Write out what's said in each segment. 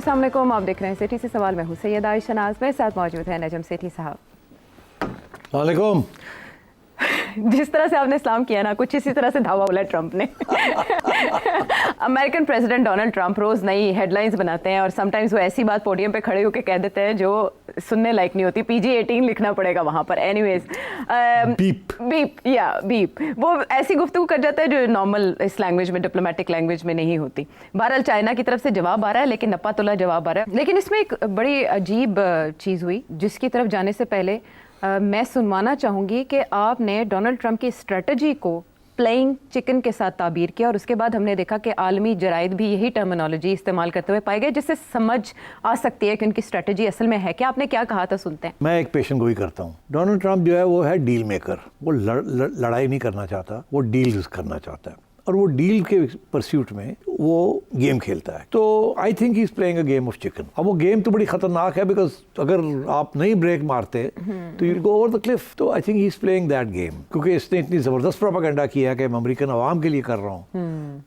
अस्सलाम वालेकुम, आप देख रहे हैं सिटी से सवाल। मैं हूं सैयद आयशा नाज, मेरे साथ मौजूद है नजम सेठी साहब। वालेकुम। जिस तरह से आपने सलाम किया ना, कुछ इसी तरह से धावा बोला ट्रंप ने। अमेरिकन प्रेसिडेंट डोनाल्ड ट्रंप रोज़ नई हेडलाइंस बनाते हैं और समटाइम्स वो ऐसी बात पोडियम पे खड़े होकर कह देते हैं जो सुनने लायक नहीं होती। PG-18 लिखना पड़ेगा वहाँ पर। एनीवेज, बीप वो ऐसी गुफ्तगू कर जाता है जो नॉर्मल इस लैंग्वेज में, डिप्लोमेटिक लैंग्वेज में नहीं होती। बहरहाल चाइना की तरफ से जवाब आ रहा है, लेकिन नप्पा तुला जवाब आ रहा है। लेकिन इसमें एक बड़ी अजीब चीज़ हुई जिसकी तरफ जाने से पहले मैं सुनवाना चाहूँगी कि आपने डोनाल्ड ट्रंप की स्ट्रेटजी को प्लेइंग चिकन के साथ ताबीर किया और उसके बाद हमने देखा कि आलमी जराइद भी यही टर्मिनोलॉजी इस्तेमाल करते हुए पाए गए, जिससे समझ आ सकती है कि उनकी स्ट्रेटजी असल में है क्या। आपने क्या कहा था, सुनते हैं। मैं एक पेशन गोई करता हूँ। डोनाल्ड ट्रंप जो है वो है डील मेकर। वो लड़ाई नहीं करना चाहता, वो डील करना चाहता है और वो डील के परस्यूट में वो गेम खेलता है। तो I think he is playing a game of chicken. अब वो गेम तो बड़ी खतरनाक है, बिकॉज अगर आप नहीं ब्रेक मारते तो you go over the cliff. तो I think he is playing that game, क्योंकि इसने इतनी जबरदस्त प्रोपेगेंडा किया है कि मैं अमेरिकन अवाम के लिए कर रहा हूँ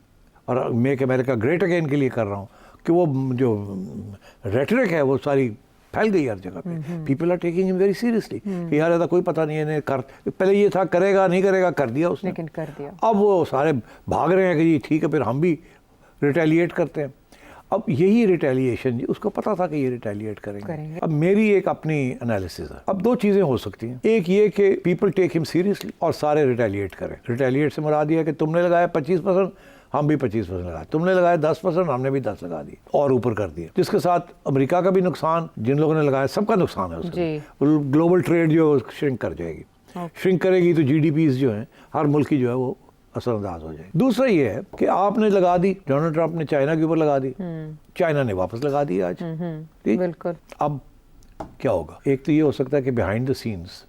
और मेक अमेरिका ग्रेट अगेन के लिए कर रहा हूँ, कि वो जो रेटरिक है वो सारी फैल गई हर जगह पे। People are taking him very seriously कि यार ऐसा कोई पता नहीं है, कर पहले ये था करेगा नहीं करेगा, कर दिया उसने, लेकिन कर दिया। अब वो सारे भाग रहे हैं कि जी ठीक है, फिर हम भी रिटेलिएट करते हैं। अब यही रिटेलिएशन, उसको पता था कि ये रिटेलिएट करेंगे। अब मेरी एक अपनी एनालिसिस है। अब दो चीज़ें हो सकती हैं, एक ये कि पीपल टेक हिम सीरियसली और सारे रिटेलिएट करें। रिटेलिएट से मुराद ये है कि तुमने लगाया 25%, हम भी 25% लगाए, तुमने लगाया 10%, हमने भी 10 लगा दी और ऊपर कर दिया, जिसके साथ अमेरिका का भी नुकसान, जिन लोगों ने लगाया सबका नुकसान है उसका। ग्लोबल ट्रेड जो है श्रिंक कर जाएगी। श्रिंक करेगी तो GDPs जो है हर मुल्क की जो है वो असरअंदाज हो जाएगी। दूसरा ये है कि आपने लगा दी, डोनाल्ड ट्रंप ने चाइना के ऊपर लगा दी, चाइना ने वापस लगा दी आज। ठीक, बिल्कुल। अब क्या होगा? एक तो ये हो सकता है कि बिहाइंड द सीन्स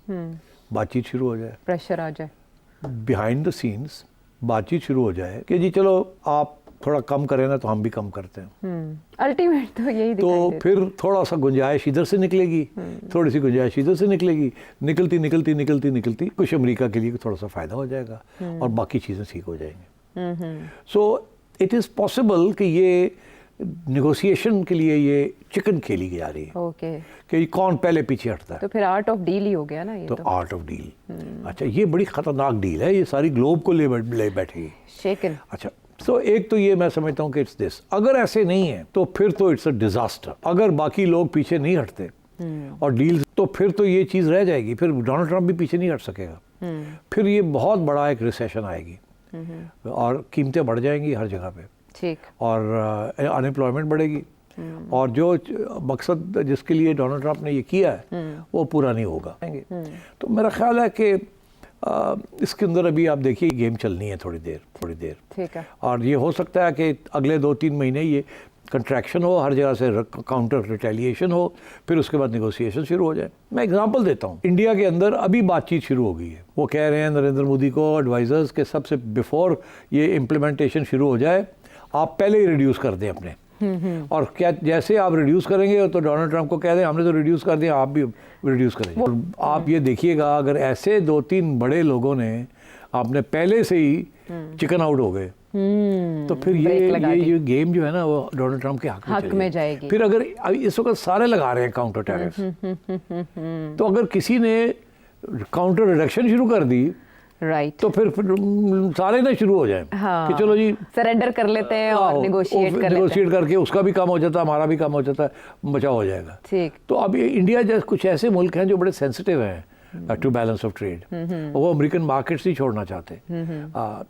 बातचीत शुरू हो जाए, प्रेशर आ जाए, बिहाइंड द सीन्स बातचीत शुरू हो जाए कि जी चलो आप थोड़ा कम करें ना तो हम भी कम करते हैं। अल्टीमेट तो यही तो फिर थोड़ा सा गुंजाइश इधर से निकलेगी, थोड़ी सी गुंजाइश इधर से निकलेगी, निकलती निकलती निकलती निकलती कुछ अमेरिका के लिए थोड़ा सा फ़ायदा हो जाएगा और बाकी चीज़ें ठीक हो जाएंगी। सो इट इज़ पॉसिबल कि ये नेगोशिएशन के लिए ये चिकन खेली जा रही है। ओके, कि कौन पहले पीछे हटता है। तो फिर आर्ट ऑफ डील ही हो गया ना ये। तो आर्ट ऑफ डील, अच्छा ये बड़ी खतरनाक डील है, ये सारी ग्लोब को ले बैठेगी शेकन। अच्छा, तो एक तो ये मैं समझता हूँ कि इट्स दिस। अगर ऐसे नहीं है तो फिर तो इट्स अ डिजास्टर। अगर बाकी लोग पीछे नहीं हटते और डील, तो फिर तो ये चीज़ रह जाएगी, फिर डोनाल्ड ट्रंप भी पीछे नहीं हट सकेगा। फिर ये बहुत बड़ा एक रिसेशन आएगी और कीमतें बढ़ जाएंगी हर जगह पे, ठीक, और अनएम्प्लॉयमेंट बढ़ेगी और जो मकसद जिसके लिए डोनाल्ड ट्रंप ने ये किया है वो पूरा नहीं होगा। तो मेरा ख्याल है कि इसके अंदर अभी आप देखिए गेम चलनी है थोड़ी देर, ठीक है, और ये हो सकता है कि अगले 2-3 महीने ये कंट्रैक्शन हो, हर जगह से काउंटर रिटेलिएशन हो, फिर उसके बाद नेगोशिएशन शुरू हो जाए। मैं एग्जांपल देता हूँ, इंडिया के अंदर अभी बातचीत शुरू हो गई है। वो कह रहे हैं नरेंद्र मोदी को, एडवाइजर्स के, सबसे बिफोर ये इम्प्लीमेंटेशन शुरू हो जाए आप पहले ही रिड्यूस कर दें अपने। और क्या जैसे आप रिड्यूस करेंगे तो डोनाल्ड ट्रंप को कह दें हमने तो रिड्यूस कर दिया, आप भी रिड्यूस करेंगे। और आप ये देखिएगा, अगर ऐसे 2-3 बड़े लोगों ने आपने पहले से ही चिकन आउट हो गए तो फिर ये गेम जो है ना वो डोनाल्ड ट्रंप के हक में जाएगी। फिर अगर इस वक्त सारे लगा रहे हैं काउंटर टैरिफ, तो अगर किसी ने काउंटर रिडक्शन शुरू कर दी, राइट, तो फिर सारे ना शुरू हो जाए कि चलो जी सरेंडर कर लेते हैं और नेगोशिएट करके उसका भी काम हो जाता है, हमारा भी काम हो जाता है, बचाव हो जाएगा। ठीक, तो अब इंडिया जैसे कुछ ऐसे मुल्क हैं जो बड़े सेंसिटिव हैं टू बैलेंस ऑफ ट्रेड, वो अमेरिकन मार्केट्स नहीं छोड़ना चाहते।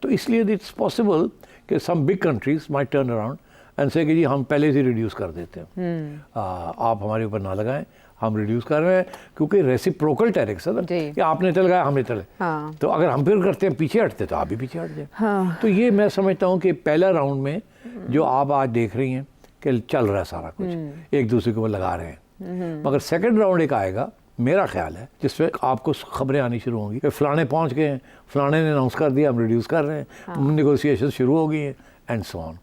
तो इसलिए इट्स पॉसिबल कि some big countries might turn around and say कि जी हम पहले से रिड्यूस कर देते हैं, आप हमारे ऊपर ना लगाएं, हम रिड्यूस कर रहे हैं, क्योंकि रेसिप्रोकल टैरिफ्स है ना, कि आपने तय लगाया हमने तय। तो अगर हम फिर करते हैं पीछे हटते तो आप भी पीछे हट जाए। तो ये मैं समझता हूँ कि पहला राउंड में जो आप आज देख रही हैं कि चल रहा है सारा कुछ, एक दूसरे के ऊपर लगा रहे हैं, मगर सेकेंड राउंड एक आएगा मेरा ख्याल है जिसमें आपको खबरें आनी शुरू होंगी कि फलाने पहुँच गए हैं, फलाने ने अनाउंस कर दिया हम रिड्यूस कर रहे हैं, नेगोशिएशन शुरू हो गई हैं एंड सो ऑन।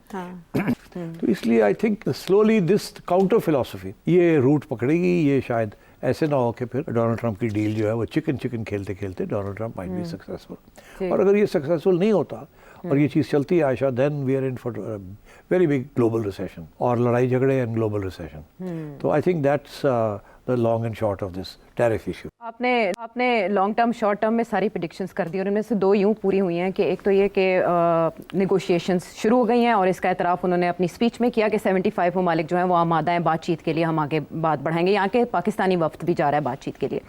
तो इसलिए I think slowly this counter philosophy ये रूट पकड़ेगी। ये शायद ऐसे ना हो कि फिर डोनाल्ड ट्रंप की डील जो है वो चिकन खेलते खेलते Donald Trump might be successful. और अगर ये सक्सेसफुल नहीं होता और ये चीज़ चलती है Ayesha, then we are in for very big global recession और लड़ाई झगड़े एंड ग्लोबल रिसेशन। तो I think that's the long and short of this tariff issue. आपने लॉन्ग टर्म शॉर्ट टर्म में सारी प्रेडिक्शंस कर दी और इनमें से दो यूं पूरी हुई हैं कि एक तो ये कि नेगोशिएशंस शुरू हो गई हैं और इसका एतराफ़ उन्होंने अपनी स्पीच में किया कि 75 ममालिक जो हैं वो आमादा हैं बातचीत के लिए, हम आगे बात बढ़ाएंगे। यहाँ के पाकिस्तानी वफ्द भी जा रहा है बातचीत के लिए।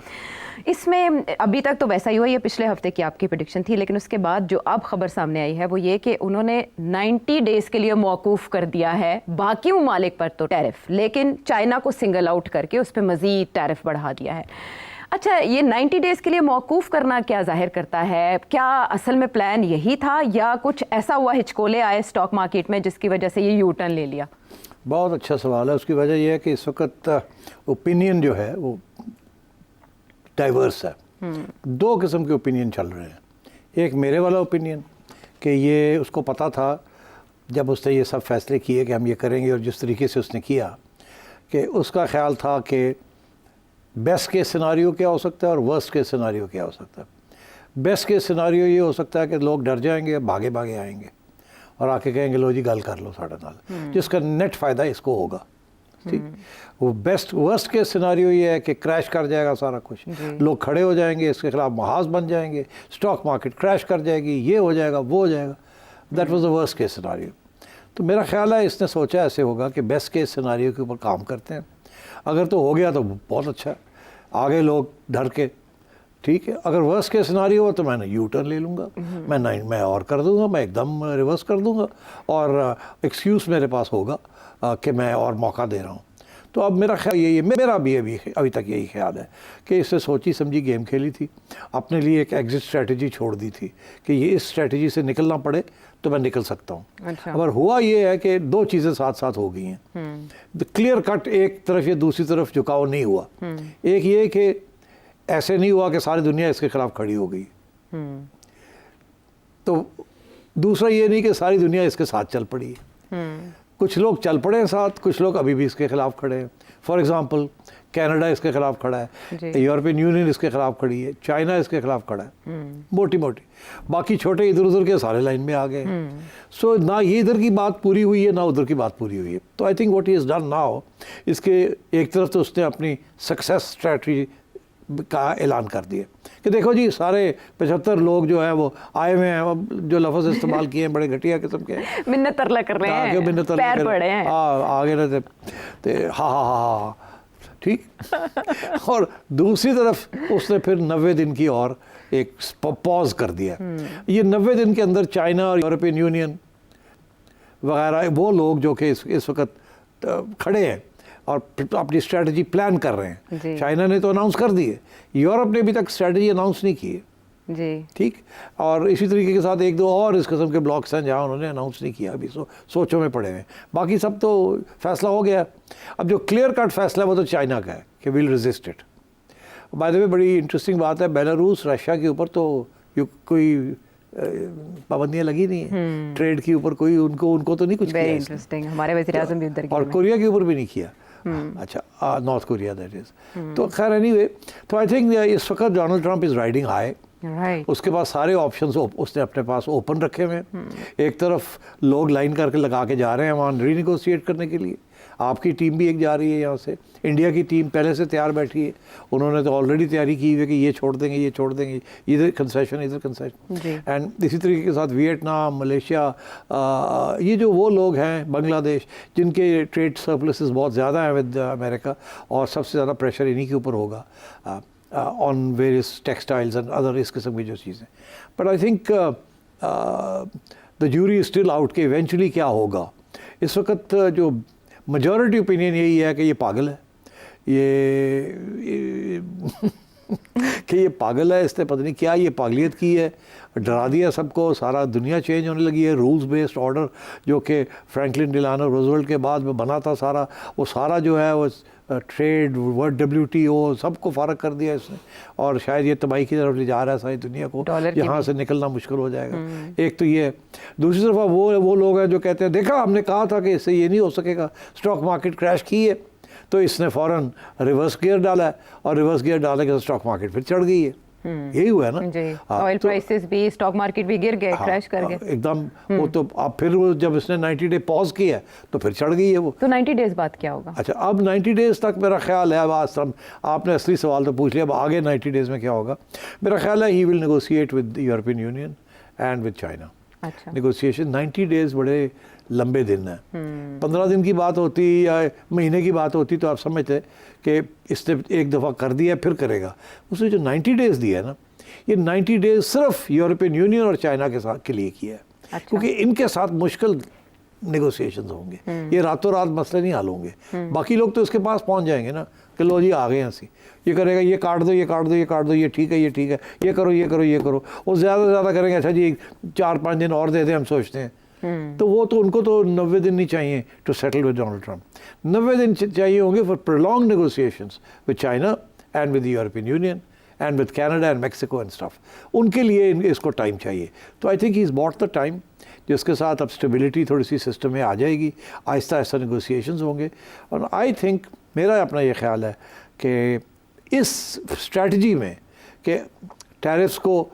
इसमें अभी तक तो वैसा ही हुआ, ये पिछले हफ्ते की आपकी प्रेडिक्शन थी, लेकिन उसके बाद जो अब खबर सामने आई है वो ये कि उन्होंने 90 डेज़ के लिए मौकूफ़ कर दिया है बाकी ममालिक पर तो टैरिफ, लेकिन चाइना को सिंगल आउट करके उस पर मज़ीद टैरिफ बढ़ा दिया है। अच्छा, ये 90 डेज़ के लिए मौकूफ़ करना क्या जाहिर करता है? क्या असल में प्लान यही था या कुछ ऐसा हुआ, हिचकोले आए स्टॉक मार्केट में जिसकी वजह से ये यू टर्न ले लिया? बहुत अच्छा सवाल है। उसकी वजह यह है कि इस वक्त ओपिनियन जो है वो डाइवर्स है। दो किस्म के ओपिनियन चल रहे हैं। एक मेरे वाला ओपिनियन कि ये उसको पता था जब उसने ये सब फैसले किए कि हम ये करेंगे, और जिस तरीके से उसने किया कि उसका ख्याल था कि बेस्ट केस सिनारियो क्या हो सकता है और वर्स्ट केस सिनारियो क्या हो सकता है। बेस्ट केस सिनारियो ये हो सकता है कि लोग डर जाएंगे, भागे भागे आएंगे और आके कहेंगे लो जी गल कर लो साढ़े नाल, जिसका नेट फ़ायदा इसको होगा। ठीक, वो वर्स्ट केस सिनारियो ये है कि क्रैश कर जाएगा सारा कुछ, लोग खड़े हो जाएंगे, इसके खिलाफ महाज बन जाएंगे, स्टॉक मार्केट क्रैश कर जाएगी, ये हो जाएगा वो हो जाएगा। That was the worst case scenario. तो मेरा ख्याल है इसने सोचा ऐसे होगा कि बेस्ट केस सिनारियो के ऊपर काम करते हैं, अगर तो हो गया तो बहुत अच्छा है, आगे लोग डर के, ठीक है। अगर वर्स्ट केस सिनारियो हो तो मैंने यू टर्न ले लूँगा, मैं और कर दूँगा, मैं एकदम रिवर्स कर दूँगा और एक्सक्यूज़ मेरे पास होगा कि मैं और मौका दे रहा हूँ। तो अब मेरा ख्याल यही है, मेरा भी अभी तक यही ख्याल है कि इससे सोची समझी गेम खेली थी, अपने लिए एक एग्जिट स्ट्रेटजी छोड़ दी थी कि ये इस स्ट्रेटजी से निकलना पड़े तो मैं निकल सकता हूँ। अच्छा। अगर हुआ ये है कि दो चीज़ें साथ साथ हो गई हैं, क्लियर कट एक तरफ या दूसरी तरफ झुकाव नहीं हुआ। एक ये कि ऐसे नहीं हुआ कि सारी दुनिया इसके खिलाफ खड़ी हो गई, तो दूसरा ये नहीं कि सारी दुनिया इसके साथ चल पड़ी है। कुछ लोग चल पड़े हैं साथ, कुछ लोग अभी भी इसके खिलाफ खड़े हैं। फॉर एग्जांपल कनाडा इसके खिलाफ खड़ा है, यूरोपियन यूनियन इसके खिलाफ खड़ी है, चाइना इसके खिलाफ खड़ा है, मोटी मोटी। बाकी छोटे इधर उधर के सारे लाइन में आ गए। सो ना ये इधर की बात पूरी हुई है ना उधर की बात पूरी हुई है। तो I think what he is done now, इसके एक तरफ तो उसने अपनी सक्सेस स्ट्रैटेजी का ऐलान कर दिया कि देखो जी सारे 75 लोग जो हैं वो आए हुए हैं, अब जो लफ्ज़ इस्तेमाल किए हैं बड़े घटिया किस्म के हैं, मिन्नत तरला कर रहे हैं, पैर पड़े हैं, आगे ना ते हा ठीक। और दूसरी तरफ उसने फिर 90 दिन की और एक पॉज कर दिया। ये 90 दिन के अंदर चाइना और यूरोपियन यूनियन वगैरह वो लोग जो कि इस वक्त खड़े हैं और अपनी स्ट्रेटजी प्लान कर रहे हैं। चाइना ने तो अनाउंस कर दी है, यूरोप ने अभी तक स्ट्रेटजी अनाउंस नहीं की है जी, ठीक। और इसी तरीके के साथ एक दो और इस किस्म के ब्लॉक्स हैं जहाँ उन्होंने अनाउंस नहीं किया, अभी सोचों में पड़े हैं। बाकी सब तो फैसला हो गया। अब जो क्लियर कट फैसला है वो तो चाइना का है कि will resist it. By the way बड़ी इंटरेस्टिंग बात है, बेलारूस रशिया के ऊपर तो कोई पाबंदियां लगी नहीं है ट्रेड के ऊपर, कोई उनको तो नहीं कुछ किया। इंटरेस्टिंग, हमारे वज़ीर-ए-आज़म भी उधर और कोरिया के ऊपर भी नहीं किया। अच्छा, नॉर्थ कोरिया दैट इज। तो खैर एनीवे, तो आई थिंक इस वक्त Donald Trump is riding high. उसके पास सारे ऑप्शंस उसने अपने पास ओपन रखे हुए हैं। एक तरफ लोग लाइन करके लगा के जा रहे हैं वहाँ रीनिगोशिएट करने के लिए, आपकी टीम भी एक जा रही है यहाँ से, इंडिया की टीम पहले से तैयार बैठी है, उन्होंने तो ऑलरेडी तैयारी की हुई है कि ये छोड़ देंगे ये छोड़ देंगे, इधर कंसेशन इधर कंसेशन। एंड इसी तरीके के साथ वियतनाम, मलेशिया, ये जो वो लोग हैं, बांग्लादेश, जिनके ट्रेड सरप्लसेस बहुत ज़्यादा हैं विद अमेरिका, और सबसे ज़्यादा प्रेशर इन्हीं के ऊपर होगा on various textiles and other इस किस्म की जो चीज़ें। But I think the jury is still out कि इवेंचुअली क्या होगा। इस वक्त जो मेजॉरिटी ओपिनियन यही है कि ये पागल है, ये कि ये पागल है, इसने पता नहीं क्या ये पागलियत की है, डरा दिया सबको, सारा दुनिया चेंज होने लगी है। रूल्स बेस्ड ऑर्डर जो कि फ्रैंकलिन डिलानो रूजवेल्ट के बाद में बना था सारा, वो सारा जो है वो ट्रेड वर्ड WTO सबको फ़ारग कर दिया इसने, और शायद ये तबाही की तरफ ले जा रहा है सारी दुनिया को, यहाँ से निकलना मुश्किल हो जाएगा। एक तो ये, दूसरी तरफ वो लोग हैं जो कहते हैं देखा हमने कहा था कि इससे ये नहीं हो सकेगा, स्टॉक मार्केट क्रैश की है तो इसने फ़ौरन रिवर्स गियर डाला है, और रिवर्स गियर डालने के स्टॉक मार्केट फिर चढ़ गई है। यही हुआ है ना। ऑयल प्राइसेस भी, स्टॉक मार्केट भी गिर गए, क्रैश कर गए एकदम। वो तो अब फिर वो जब इसने 90 डे पॉज किया तो फिर चढ़ गई है वो। तो 90 डेज बाद क्या होगा? अच्छा, अब 90 डेज तक मेरा ख्याल है, अब आपने असली सवाल तो पूछ लिया, अब आगे 90 डेज में क्या होगा। मेरा ख्याल है he will negotiate with European Union and with China. अच्छा, नेगोशिएशन 90 डेज बड़े लंबे दिन हैं। 15 दिन की बात होती या महीने की बात होती तो आप समझते कि इसने एक दफ़ा कर दिया फिर करेगा। उसने जो 90 डेज़ दिया है ना, ये 90 डेज़ सिर्फ यूरोपियन यूनियन और चाइना के साथ के लिए किया है। अच्छा। क्योंकि इनके साथ मुश्किल नेगोशिएशंस होंगे, ये रातों रात मसले नहीं हल होंगे। बाकी लोग तो इसके पास पहुंच जाएंगे ना कि लो जी आ गए हैं सी, ये करेगा, ये काट दो, ये काट दो, ये काट दो, ये ठीक है, ये ठीक है, ये करो, ये करो, ये करो। वो ज़्यादा से ज़्यादा करेंगे, अच्छा जी 4-5 दिन और दे दें, हम सोचते हैं। तो वो तो उनको तो 90 दिन नहीं चाहिए to settle with Donald Trump. 90 दिन चाहिए होंगे for prolong negotiations with China and with the European Union and with Canada and Mexico and stuff. उनके लिए इसको टाइम चाहिए। तो I think he is bought the time, जिसके साथ अब स्टेबिलिटी थोड़ी सी सिस्टम में आ जाएगी, आहिस्ता आहिस्ता नेगोशिएशंस होंगे। और आई थिंक मेरा अपना ये ख्याल है कि इस स्ट्रेटजी में कि टैरिफ्स को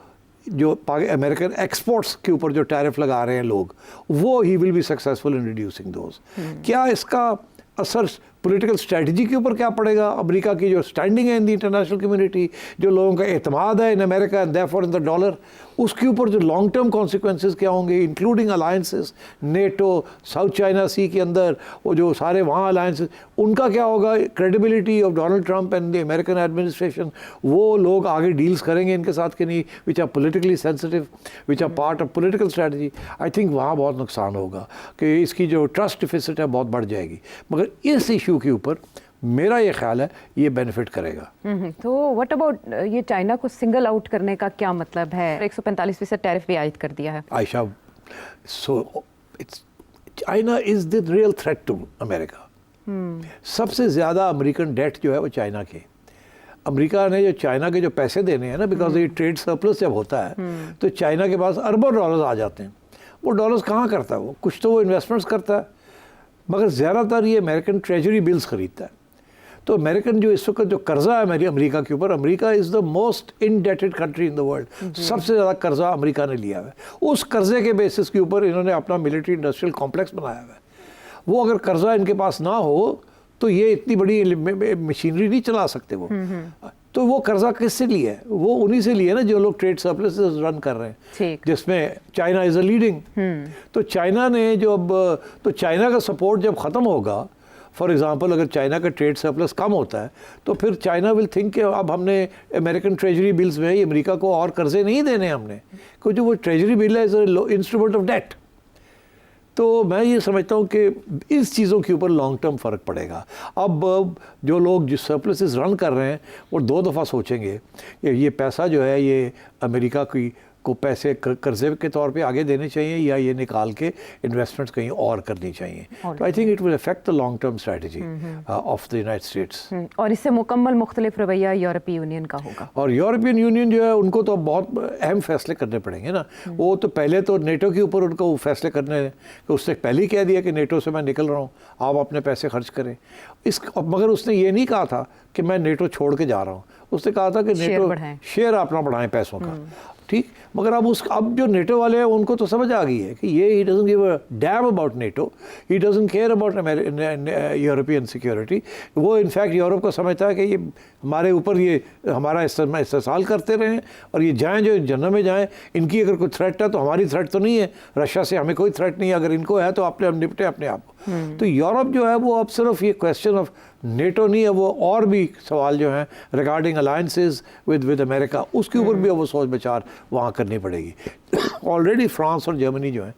जो अमेरिकन एक्सपोर्ट्स के ऊपर जो टैरिफ लगा रहे हैं लोग, वो he will be successful in reducing those. क्या इसका असर पॉलिटिकल स्ट्रेटजी के ऊपर क्या पड़ेगा? अमेरिका की जो स्टैंडिंग है इन द इंटरनेशनल कम्युनिटी, जो लोगों का एतमाद है in America and therefore in the dollar, उसके ऊपर जो लॉन्ग टर्म कॉन्सिक्वेंसेस क्या होंगे, including alliances, NATO, South China Sea के अंदर वो जो सारे वहाँ अलायंसेस, उनका क्या होगा? Credibility of Donald Trump and the American administration, वो लोग आगे डील्स करेंगे इनके साथ कि नहीं, which are politically sensitive, which are part of political strategy. I think वहाँ बहुत नुकसान होगा कि इसकी जो ट्रस्ट डिफिसिट है बहुत बढ़ जाएगी। मगर इस इशू के ऊपर मेरा ये ख्याल है ये बेनिफिट करेगा। तो व्हाट अबाउट ये चाइना को सिंगल आउट करने का क्या मतलब है? 145% टैरिफ भी आयद कर दिया है Ayesha. So it's China is the real threat to America. सबसे ज़्यादा अमेरिकन डेट जो है वो चाइना के। अमेरिका ने जो चाइना के जो पैसे देने हैं ना, बिकॉज ये ट्रेड सरप्लस जब होता है तो चाइना के पास अरबों डॉलर्स आ जाते हैं। वो डॉलर्स कहाँ करता है? वो कुछ तो वो इन्वेस्टमेंट्स करता है, मगर ज़्यादातर ये अमेरिकन ट्रेजरी बिल्स खरीदता है। तो अमेरिकन जो इस वक्त जो कर्जा है मेरी अमेरिका के ऊपर, America is the most indebted country in the world. सबसे ज़्यादा कर्जा अमेरिका ने लिया है। उस कर्जे के बेसिस के ऊपर इन्होंने अपना मिलिट्री इंडस्ट्रियल कॉम्प्लेक्स बनाया हुआ है। वो अगर कर्जा इनके पास ना हो तो ये इतनी बड़ी मशीनरी नहीं चला सकते वो। तो वो कर्जा किससे लिया है? वो उन्हीं से लिया है ना जो लोग ट्रेड सरप्लस रन कर रहे हैं, जिसमें चाइना इज़ अ लीडिंग। तो चाइना ने जो अब तो चाइना का सपोर्ट जब ख़त्म होगा, फॉर एग्जांपल अगर चाइना का ट्रेड सरप्लस कम होता है तो फिर चाइना विल थिंक कि अब हमने अमेरिकन ट्रेजरी बिल्स में ही अमेरिका को और कर्जे नहीं देने हमने, क्योंकि जो वो ट्रेजरी बिल है इज़ इंस्ट्रूमेंट ऑफ डेट। तो मैं ये समझता हूँ कि इस चीज़ों के ऊपर लॉन्ग टर्म फ़र्क पड़ेगा। अब जो लोग जो सरप्लसेस रन कर रहे हैं वो 2 दफ़ा सोचेंगे कि ये पैसा जो है ये अमेरिका की को पैसे कर्जे के तौर पे आगे देने चाहिए या ये निकाल के इन्वेस्टमेंट्स कहीं और करनी चाहिए। तो I think it will affect the long term strategy of the United states. और इससे मुकम्मल मुख्तलिफ रवैया यूरोपीय यूनियन का होगा। और यूरोपियन यूनियन जो है उनको तो बहुत अहम फैसले करने पड़ेंगे ना। वो तो पहले तो नेटो के ऊपर उनको फैसले करने, उसने पहले ही कह दिया कि नेटो से मैं निकल रहा हूँ, आप अपने पैसे खर्च करें। मगर उसने ये नहीं कहा था कि मैं नेटो छोड़ के जा रहा हूँ। उसने कहा था कि नेटो शेयर अपना बढ़ाएं पैसों का, ठीक। मगर अब जो नेटो वाले हैं उनको तो समझ आ गई है कि ये he doesn't give a damn about NATO, he doesn't care about European security. वो इनफैक्ट यूरोप को समझता है कि ये हमारे ऊपर ये हमारा इस्तेमाल करते रहें और ये जाएं जो जन्नत में जाएं। इनकी अगर कोई थ्रेट है तो हमारी थ्रेट तो नहीं है, रशिया से हमें कोई थ्रेट नहीं है, अगर इनको है तो अपने निपटे अपने आप। तो यूरोप जो है वो अब सिर्फ ये क्वेश्चन ऑफ नेटो नहीं है, वो और भी सवाल जो हैं रिगार्डिंग अलायंसेस विद अमेरिका, उसके ऊपर भी अब वो सोच विचार वहाँ करनी पड़ेगी। ऑलरेडी फ्रांस और जर्मनी जो हैं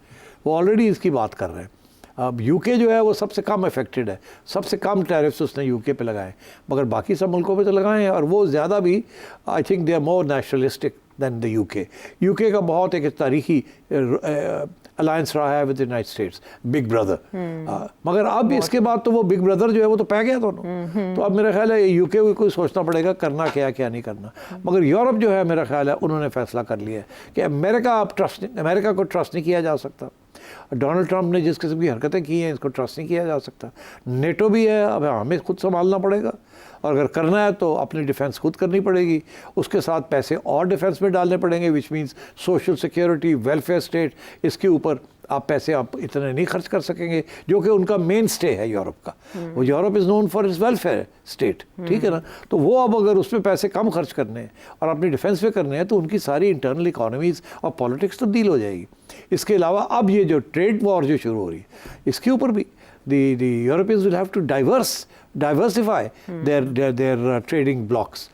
वो ऑलरेडी इसकी बात कर रहे हैं। अब यूके जो है वो सबसे कम अफेक्टेड है, सबसे कम टैरिफ्स उसने यूके पे लगाए, मगर बाकी सब मुल्कों पे तो लगाए हैं। और वो ज़्यादा भी I think they are more nationalistic than the UK का बहुत एक तारीखी अलायंस रहा है with United States, big brother. मगर अब इसके बाद तो वो बिग ब्रदर जो है वो तो पै गया दोनों। तो अब मेरा ख्याल है यूके को सोचना पड़ेगा करना क्या क्या नहीं करना। मगर यूरोप जो है मेरा ख्याल है उन्होंने फैसला कर लिया है कि अमेरिका को ट्रस्ट नहीं किया जा सकता। डोनाल्ड ट्रंप ने जिस किस्म की हरकतें की हैं इसको ट्रस्ट नहीं किया जा सकता। नेटो भी है, अब हमें खुद संभालना पड़ेगा। और अगर करना है तो अपनी डिफेंस खुद करनी पड़ेगी, उसके साथ पैसे और डिफेंस में डालने पड़ेंगे, which means social security, welfare state, इसके ऊपर आप पैसे आप इतने नहीं खर्च कर सकेंगे, जो कि उनका मेन स्टे है यूरोप का। वो Europe is known for its welfare state, ठीक है ना। तो वो अब अगर उसमें पैसे कम खर्च करने हैं और अपनी डिफेंस पे करने हैं तो उनकी सारी इंटरनल इकोनॉमीज़ और पॉलिटिक्स तब्दील हो जाएगी। इसके अलावा अब ये जो ट्रेड वॉर जो शुरू हो रही है, इसके ऊपर भी the Europeans will have to diversify their trading blocks.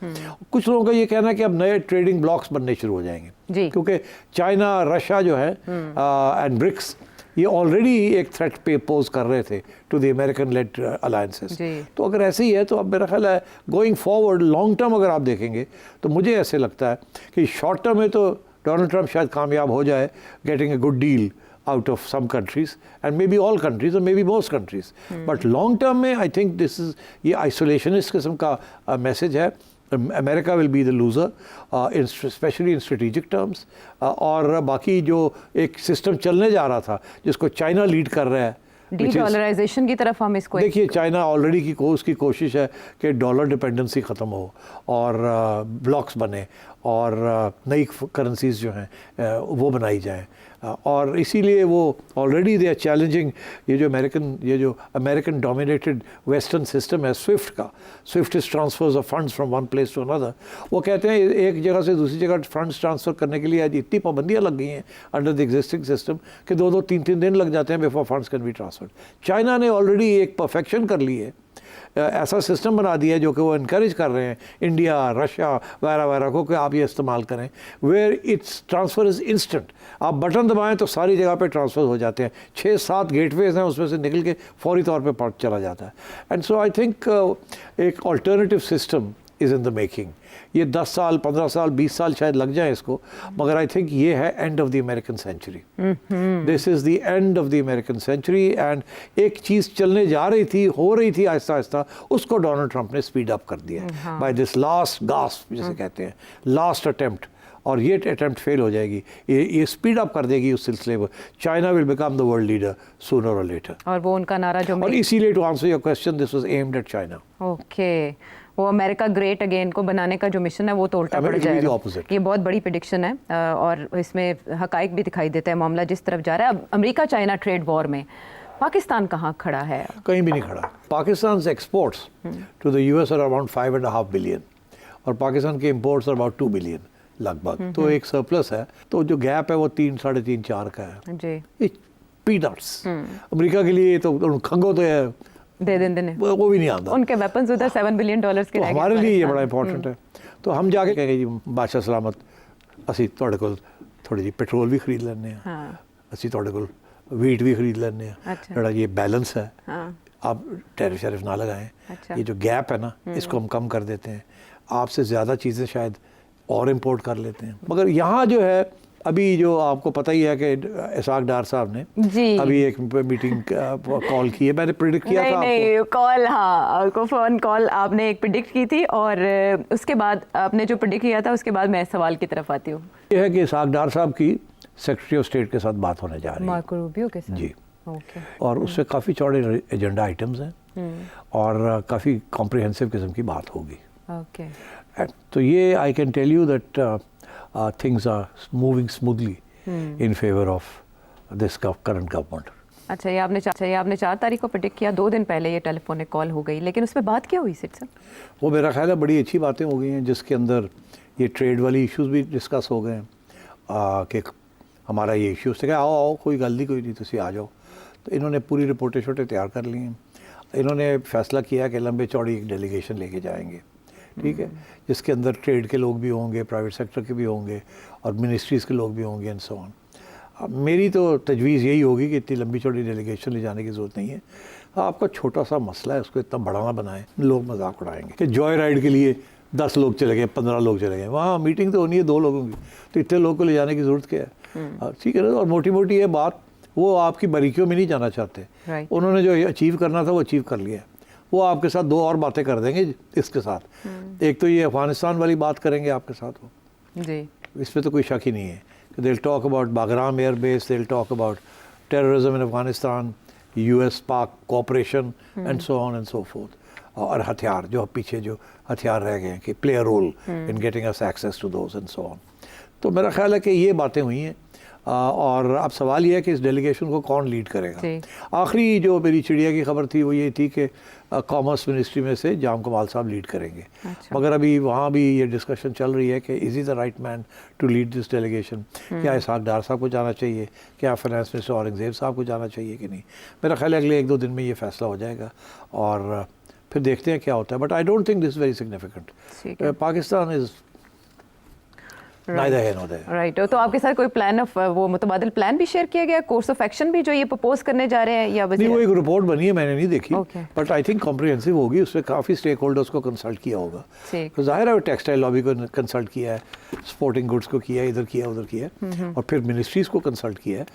कुछ लोगों का ये कहना है कि अब नए ट्रेडिंग ब्लॉक्स बनने शुरू हो जाएंगे, क्योंकि चाइना, रशिया जो है एंड ब्रिक्स, ये ऑलरेडी एक थ्रेट पे पोज कर रहे थे to the American led alliances. तो अगर ऐसे ही है तो अब मेरा ख्याल है गोइंग फॉरवर्ड लॉन्ग टर्म अगर आप देखेंगे तो मुझे ऐसे लगता है कि शॉर्ट टर्म में तो डोनाल्ड ट्रंप शायद कामयाब हो जाए getting a good deal out of some countries and maybe all countries or maybe most countries. But long term में I think this is ये isolationist किस्म का message है. America will be the loser, especially in strategic terms. और बाकी जो एक system चलने जा रहा था जिसको चाइना लीड कर रहा है, डॉलराइजेशन की तरफ हम इसको देखिए, चाइना ऑलरेडी उसकी कोशिश है कि डॉलर डिपेंडेंसी ख़त्म हो और ब्लॉक्स बने और नई करेंसीज जो हैं वो बनाई जाएं, और इसीलिए वो ऑलरेडी दे आर चैलेंजिंग ये जो अमेरिकन डोमिनेटेड वेस्टर्न सिस्टम है स्विफ्ट का। SWIFT is transfers of funds from one place to another. वो कहते हैं एक जगह से दूसरी जगह फंड्स ट्रांसफ़र करने के लिए आज इतनी पाबंदियाँ लग गई हैं अंडर द एग्जिस्टिंग सिस्टम कि 2-2, 3-3 दिन लग जाते हैं before funds can be transferred. China ने ऑलरेडी एक परफेक्शन कर ली है, ऐसा सिस्टम बना दिया है जो कि वो इनकरेज कर रहे हैं इंडिया, रशिया वगैरह वगैरह को कि आप ये इस्तेमाल करें, where it's transfer is instant. आप बटन दबाएं तो सारी जगह पे ट्रांसफ़र हो जाते हैं। 6-7 गेटवेज हैं, उसमें से निकल के फौरी तौर पे पार्ट चला जाता है। एंड सो आई थिंक एक alternative system is in the making. ये 10 साल, 15 साल, 20 साल शायद लग जाए इसको, मगर आई थिंक ये है end of the American century. This is the end of the American century. And एक चीज़ चलने जा रही थी, हो रही थी आहिस्ता आहिस्ता, उसको डोनाल्ड ट्रंप ने स्पीड अप कर दिया बाय दिस लास्ट गास्प जिसे कहते हैं, लास्ट अटेम्प्ट। और ये अटेम्प्ट फेल हो जाएगी, ये स्पीड अप कर देगी उस सिलसिले पर। China will become the world leader sooner और लेटर। और वो उनका नारा जो, और इसीलिए to answer your question, this was aimed at China. Okay, वो अमेरिका ग्रेट अगेन को बनाने का जो मिशन है वो तो उल्टा पड़ जाएगा। ये बहुत बड़ी प्रेडिक्शन है और इसमें हकाइक भी दिखाई देता है मामला जिस तरफ जा रहा है। अब अमेरिका चाइना ट्रेड वॉर में पाकिस्तान कहाँ खड़ा है? कहीं भी नहीं खड़ा। Pakistan exports to the US are around 5.5 billion और पाकिस्तान के इम्पोर्ट्स आर अबाउट 2 बिलियन लगभग। तो एक सरप्लस है, तो जो गैप है वो 3, 3.5, 4 का है जी। पीनट्स अमेरिका के लिए तो खंगो तो है, दे देने वो भी नहीं आता। उनके वेपन्स उधर $7 बिलियन के, तो हमारे लिए ये बड़ा इंपॉर्टेंट है। तो हम जाके कहेंगे जी बादशाह सलामत, असी तुहाडे कोल थोड़ी जी पेट्रोल भी खरीद लेने हैं, असी तुहाडे कोल वीट भी खरीद लेने हैं, जड़ा ये बैलेंस है आप टैरिफ शरीफ ना लगाएं। ये जो गैप है ना इसको हम कम कर देते हैं, आपसे ज़्यादा चीज़ें शायद और इम्पोर्ट कर लेते हैं। मगर यहाँ जो है अभी जो आपको पता ही है कि इसाक डार साहब ने अभी एक मीटिंग कॉल की है। मैंने प्रिडिक्ट किया था नहीं कॉल, हाँ आपको फ़ोन कॉल आपने एक प्रिडिक्ट की थी और उसके बाद आपने जो प्रिडिक्ट किया था उसके बाद मैं सवाल की तरफ आती हूँ। ये है कि इसाक डार साहब की सेक्रेटरी ऑफ स्टेट के साथ बात होने जा रही है, मार्को रूबियो के साथ जी। और उससे काफ़ी चौड़े एजेंडा आइटम्स हैं और काफ़ी कॉम्प्रिहेंसिव किस्म की बात होगी। तो ये I can tell you that things are moving smoothly in favor of this current government. अच्छा, ये आपने 4 तारीख को प्रेडिक्ट किया, 2 दिन पहले ये टेलीफोनिक कॉल हो गई, लेकिन उसमें बात क्या हुई सिट साहब? वो मेरा ख्याल है बड़ी अच्छी बातें हो गई हैं जिसके अंदर ये ट्रेड वाली इश्यूज भी डिस्कस हो गए हैं कि हमारा ये इश्यूज थे कि आओ कोई गलती कोई नहीं, तुसी आ जाओ। तो इन्होंने पूरी रिपोर्टें छोटे तैयार कर ली हैं। इन्होंने फैसला किया कि लंबे चौड़ी एक डेलीगेशन लेके जाएंगे, ठीक है, जिसके अंदर ट्रेड के लोग भी होंगे, प्राइवेट सेक्टर के भी होंगे और मिनिस्ट्रीज़ के लोग भी होंगे एंड सो ऑन। अब मेरी तो तजवीज़ यही होगी कि इतनी लंबी चौड़ी डेलीगेशन ले जाने की ज़रूरत नहीं है। आपका छोटा सा मसला है, उसको इतना बड़ा ना बनाएं, लोग मजाक उड़ाएंगे कि जॉय राइड के लिए 10 लोग चले गए, 15 लोग चले गए, वहाँ मीटिंग तो होनी है 2 लोगों की, तो इतने लोग को ले जाने की ज़रूरत क्या है? ठीक है ना। और मोटी मोटी ये बात, वो आपकी बारीकियों में नहीं जाना चाहते। उन्होंने जो अचीव करना था वो अचीव कर लिया। वो आपके साथ 2 और बातें कर देंगे इसके साथ। एक तो ये अफगानिस्तान वाली बात करेंगे आपके साथ वो जी, इसमें तो कोई शक ही नहीं है कि they will talk about Bagram air base, they will talk about terrorism in Afghanistan, US-पाक cooperation and so on and so forth. और हथियार जो पीछे जो हथियार रह गए हैं कि play a role in getting us access to those and so on. तो मेरा ख्याल है कि ये बातें हुई हैं और अब सवाल ये है कि इस डेलीगेशन को कौन लीड करेगा। आखिरी जो मेरी चिड़िया की खबर थी वो ये थी कि कॉमर्स मिनिस्ट्री में से जाम कमाल साहब लीड करेंगे। अच्छा। मगर अभी वहाँ भी ये डिस्कशन चल रही है कि is he the right man to lead this delegation. क्या इसहाक डार साहब को जाना चाहिए, क्या फाइनेंस मिनिस्टर औरंगजेब साहब को जाना चाहिए कि नहीं। मेरा ख्याल है अगले 1-2 दिन में ये फैसला हो जाएगा और फिर देखते हैं क्या होता है। But I don't think this very significant. Pakistan is right. तो आपके साथ कोई प्लान ऑफ वो मुतबादिल प्लान भी शेयर किया गया, कोर्स ऑफ एक्शन भी जो ये प्रपोज करने जा रहे हैं या नहीं? वो एक रिपोर्ट बनी है, मैंने नहीं देखी, बट आई थिंक कॉम्प्रिहेंसिव होगी। उसमें काफ़ी स्टेक होल्डर्स को कंसल्ट किया होगा। तो जाहिर है टेक्सटाइल लॉबी को कंसल्ट किया है, स्पोर्टिंग गुड्स को किया है, इधर किया उधर किया, और फिर मिनिस्ट्रीज को कंसल्ट किया है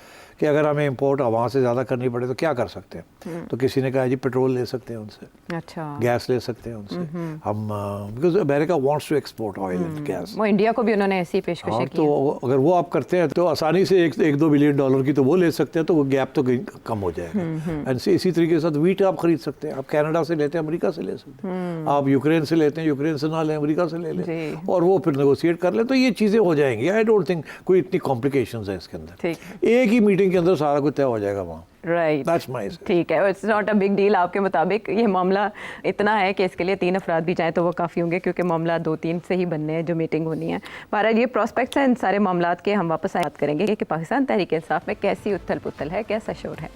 कि अगर हमें इम्पोर्ट वहाँ से ज़्यादा करनी पड़े तो क्या कर सकते हैं। तो किसी ने कहा जी पेट्रोल ले सकते हैं उनसे, अच्छा, गैस ले सकते हैं उनसे हम, because America wants to export oil and gas. वो इंडिया को भी उन्होंने ऐसी पेशकश की। तो अगर वो आप करते हैं तो आसानी से 1-2 बिलियन डॉलर की तो वो ले सकते हैं, तो वो गैप तो कम हो जाएगा। एंड इसी तरीके के साथ वीट आप खरीद सकते हैं। आप कनाडा से लेते हैं, अमेरिका से ले सकते हैं। आप यूक्रेन से लेते हैं, यूक्रेन से ना लें, अमेरिका से ले लें, और वो फिर नेगोशिएट कर लें। तो ये चीज़ें हो जाएंगी। आई डोंट थिंक कोई इतनी कॉम्प्लिकेशंस है इसके अंदर। एक ही मीटिंग के अंदर सारा कुछ तय हो जाएगा वहाँ। राइट, ठीक है। It's not a big deal. आपके मुताबिक ये मामला इतना है कि इसके लिए 3 अफराद भी जाएँ तो वो काफ़ी होंगे, क्योंकि मामला 2-3 से ही बनने हैं जो मीटिंग होनी है। बहरहाल ये प्रोस्पेक्ट्स हैं इन सारे मामलात के। हम वापस बात करेंगे कि पाकिस्तान तहरीक इंसाफ में कैसी उथल पुथल है, कैसा शोर है।